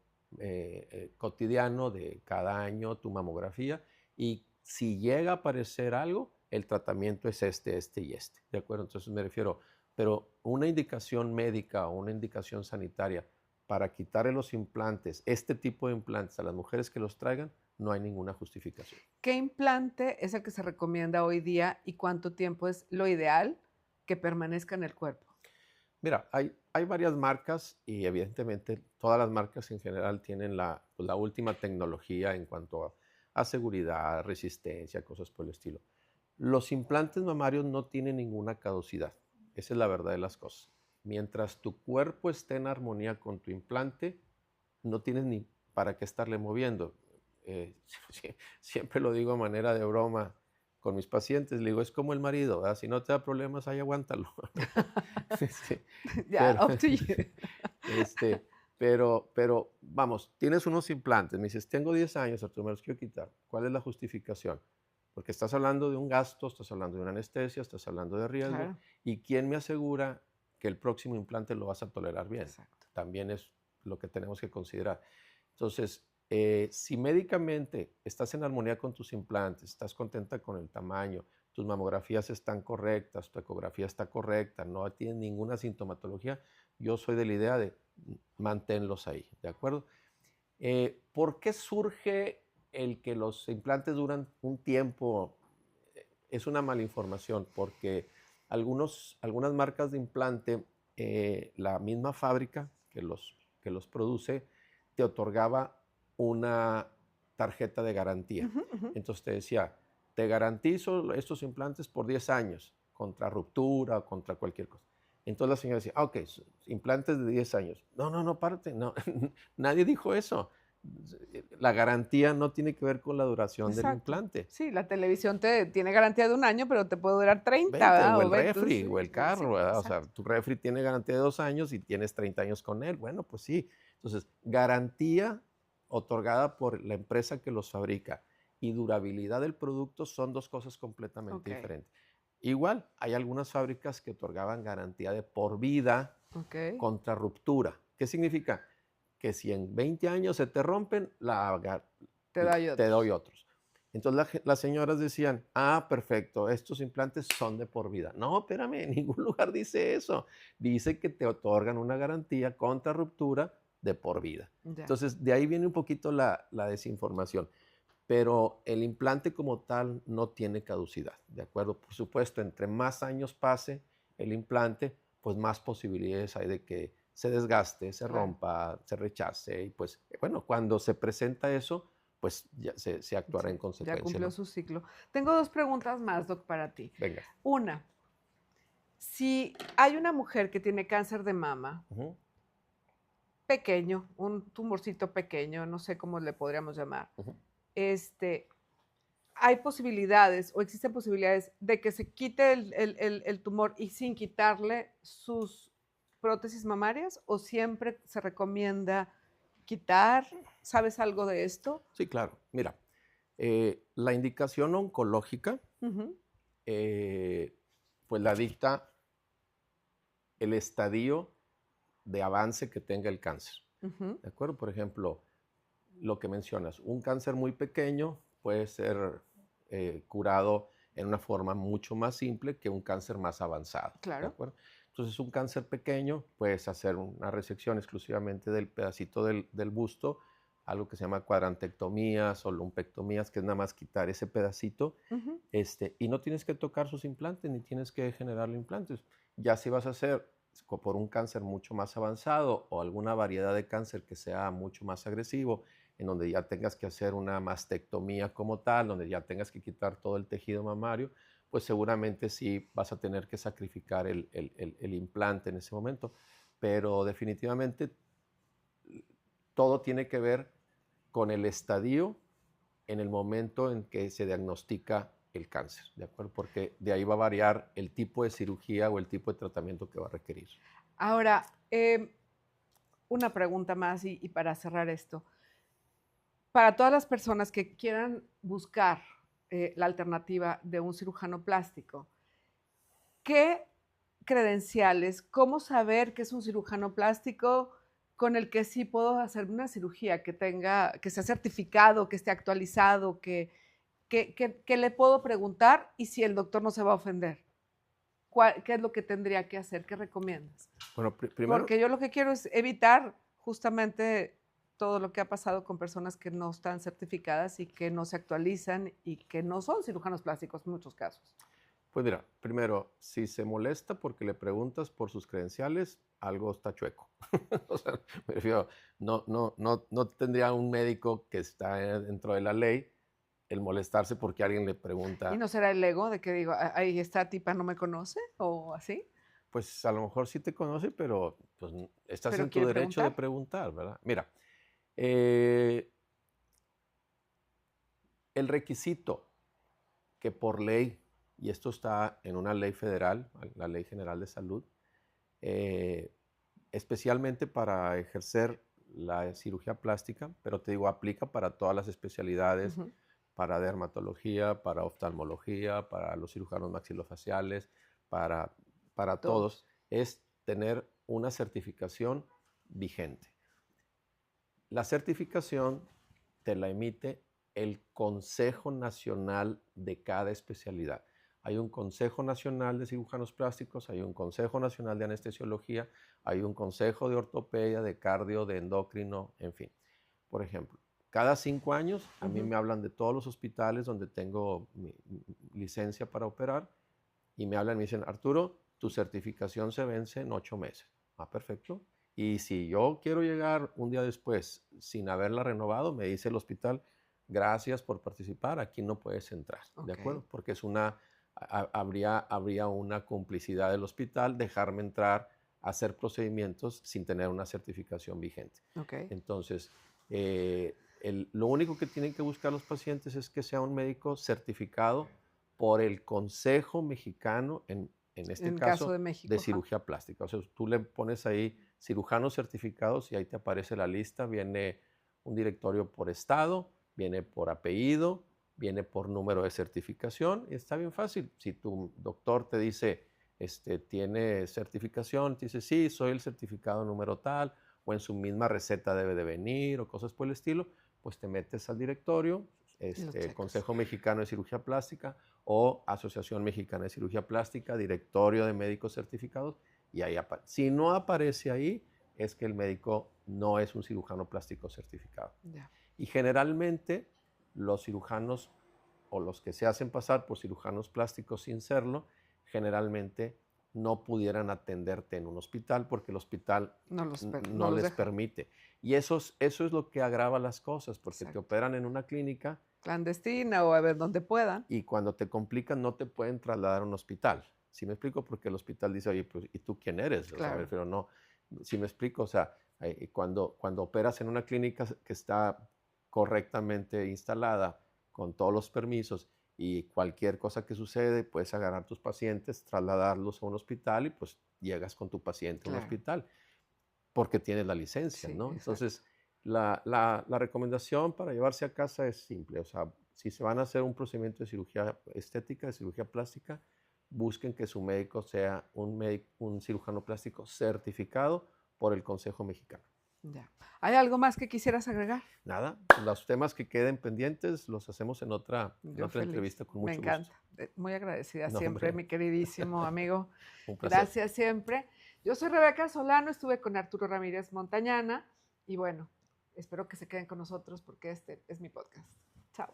cotidiano de cada año, tu mamografía, y si llega a aparecer algo, el tratamiento es este y este. ¿De acuerdo? Entonces me refiero, pero una indicación médica o una indicación sanitaria para quitarle los implantes, este tipo de implantes a las mujeres que los traigan, no hay ninguna justificación. ¿Qué implante es el que se recomienda hoy día y cuánto tiempo es lo ideal que permanezca en el cuerpo? Mira, hay varias marcas y evidentemente todas las marcas en general tienen pues, la última tecnología en cuanto a seguridad, resistencia, cosas por el estilo. Los implantes mamarios no tienen ninguna caducidad. Esa es la verdad de las cosas. Mientras tu cuerpo esté en armonía con tu implante, no tienes ni para qué estarle moviendo. Siempre lo digo a manera de broma con mis pacientes, le digo, es como el marido, ¿verdad? Si no te da problemas, ahí aguántalo. Ya, pero, up to you. pero, vamos, tienes unos implantes, me dices, tengo 10 años, Arturo, me los quiero quitar. ¿Cuál es la justificación? Porque estás hablando de un gasto, estás hablando de una anestesia, estás hablando de riesgo. Claro. ¿Y quién me asegura que el próximo implante lo vas a tolerar bien? Exacto. También es lo que tenemos que considerar. Entonces, si médicamente estás en armonía con tus implantes, estás contenta con el tamaño, tus mamografías están correctas, tu ecografía está correcta, no tienes ninguna sintomatología, yo soy de la idea de manténlos ahí, ¿de acuerdo? ¿Por qué surge el que los implantes duran un tiempo? Es una mala información porque algunas marcas de implante, la misma fábrica que los produce, te otorgaba una tarjeta de garantía. Entonces te decía, te garantizo estos implantes por 10 años contra ruptura o contra cualquier cosa. Entonces la señora decía, ok, implantes de 10 años. No, párate, no, nadie dijo eso. La garantía no tiene que ver con la duración del implante. Sí, la televisión tiene garantía de 1 año, pero te puede durar 30, 20, ¿verdad? o el 20, refri, sí, o el carro, ¿verdad? O sea, exacto. tu refri tiene garantía de 2 años y tienes 30 años con él. Bueno, pues sí. Entonces, garantía otorgada por la empresa que los fabrica y durabilidad del producto son dos cosas completamente diferentes. Igual, hay algunas fábricas que otorgaban garantía de por vida contra ruptura. ¿Qué significa? Que si en 20 años se te rompen, te doy otros. Entonces las señoras decían, perfecto, estos implantes son de por vida. No, espérame, en ningún lugar dice eso. Dice que te otorgan una garantía contra ruptura de por vida. Ya. Entonces, de ahí viene un poquito la desinformación. Pero el implante como tal no tiene caducidad, ¿de acuerdo? Por supuesto, entre más años pase el implante, pues más posibilidades hay de que se desgaste, se rompa, se rechace. Y pues, bueno, cuando se presenta eso, pues ya se actuará en consecuencia. Ya cumplió ¿no? su ciclo. Tengo 2 preguntas más, Doc, para ti. Venga. Una, si hay una mujer que tiene cáncer de mama, pequeño, un tumorcito pequeño, no sé cómo le podríamos llamar, hay posibilidades o existen posibilidades de que se quite el tumor y sin quitarle sus prótesis mamarias, o siempre se recomienda quitar. ¿Sabes algo de esto? Sí, claro. Mira, la indicación oncológica, pues la dicta el estadio de avance que tenga el cáncer. ¿De acuerdo? Por ejemplo, lo que mencionas, un cáncer muy pequeño puede ser curado en una forma mucho más simple que un cáncer más avanzado. Claro. ¿De acuerdo? Entonces, un cáncer pequeño, puedes hacer una resección exclusivamente del pedacito del busto, algo que se llama cuadrantectomías o lumpectomías, que es nada más quitar ese pedacito, y no tienes que tocar sus implantes ni tienes que generarle implantes. Ya si vas a hacer por un cáncer mucho más avanzado o alguna variedad de cáncer que sea mucho más agresivo, en donde ya tengas que hacer una mastectomía como tal, donde ya tengas que quitar todo el tejido mamario, pues seguramente sí vas a tener que sacrificar el implante en ese momento. Pero definitivamente todo tiene que ver con el estadio en el momento en que se diagnostica el cáncer, ¿de acuerdo? Porque de ahí va a variar el tipo de cirugía o el tipo de tratamiento que va a requerir. Ahora, una pregunta más y para cerrar esto. Para todas las personas que quieran buscar la alternativa de un cirujano plástico, ¿qué credenciales, cómo saber que es un cirujano plástico con el que sí puedo hacer una cirugía que sea certificado, que esté actualizado, que le puedo preguntar y si el doctor no se va a ofender? ¿Qué es lo que tendría que hacer? ¿Qué recomiendas? Bueno, primero... Porque yo lo que quiero es evitar justamente todo lo que ha pasado con personas que no están certificadas y que no se actualizan y que no son cirujanos plásticos en muchos casos. Pues mira, primero, si se molesta porque le preguntas por sus credenciales, algo está chueco. O sea, me refiero, no tendría un médico que está dentro de la ley el molestarse porque alguien le pregunta. ¿Y no será el ego de que digo, ahí esta tipa no me conoce o así? Pues a lo mejor sí te conoce, pero pues, estás Pero en tu quiere derecho de preguntar. preguntar, ¿verdad? Mira, el requisito que por ley, y esto está en una ley federal, la Ley General de Salud, especialmente para ejercer la cirugía plástica, pero te digo, aplica para todas las especialidades, para dermatología, para oftalmología, para los cirujanos maxilofaciales, para todos, es tener una certificación vigente. La certificación te la emite el Consejo Nacional de cada especialidad. Hay un Consejo Nacional de Cirujanos Plásticos, hay un Consejo Nacional de Anestesiología, hay un Consejo de Ortopedia, de Cardio, de Endocrino, en fin. Por ejemplo, cada 5 años a mí me hablan de todos los hospitales donde tengo mi licencia para operar y me hablan y me dicen, Arturo, tu certificación se vence en 8 meses. Ah, perfecto. Y si yo quiero llegar un día después sin haberla renovado, me dice el hospital, gracias por participar, aquí no puedes entrar, ¿de acuerdo? Porque habría una complicidad del hospital dejarme entrar a hacer procedimientos sin tener una certificación vigente. Entonces, lo único que tienen que buscar los pacientes es que sea un médico certificado por el Consejo Mexicano, en este caso de México, de cirugía plástica. O sea, tú le pones ahí cirujanos certificados y ahí te aparece la lista, viene un directorio por estado, viene por apellido, viene por número de certificación, y está bien fácil. Si tu doctor te dice, tiene certificación, te dice, sí, soy el certificado número tal, o en su misma receta debe de venir, o cosas por el estilo, pues te metes al directorio, Consejo Mexicano de Cirugía Plástica o Asociación Mexicana de Cirugía Plástica, Directorio de Médicos Certificados, y ahí aparece. Si no aparece ahí, es que el médico no es un cirujano plástico certificado. Y generalmente los cirujanos o los que se hacen pasar por cirujanos plásticos sin serlo, generalmente no pudieran atenderte en un hospital porque el hospital no les permite. Y eso es lo que agrava las cosas, porque te operan en una clínica clandestina o a ver dónde puedan. Y cuando te complican no te pueden trasladar a un hospital. ¿Sí me explico? Porque el hospital dice, oye, pues, ¿y tú quién eres? Claro. O sea, pero no, ¿sí me explico? O sea, cuando operas en una clínica que está correctamente instalada, con todos los permisos, y cualquier cosa que sucede, puedes agarrar tus pacientes, trasladarlos a un hospital y pues llegas con tu paciente a un hospital, porque tienes la licencia, ¿no? Entonces, la recomendación para llevarse a casa es simple, o sea, si se van a hacer un procedimiento de cirugía estética, de cirugía plástica, busquen que su médico sea un cirujano plástico certificado por el Consejo Mexicano. Ya. ¿Hay algo más que quisieras agregar? Nada, los temas que queden pendientes los hacemos en otra entrevista con mucho gusto. Me encanta. Muy agradecida siempre, mi queridísimo amigo. Un placer. Gracias siempre. Yo soy Rebeca Solano, estuve con Arturo Ramírez Montañana y bueno, espero que se queden con nosotros porque este es mi podcast. Chao.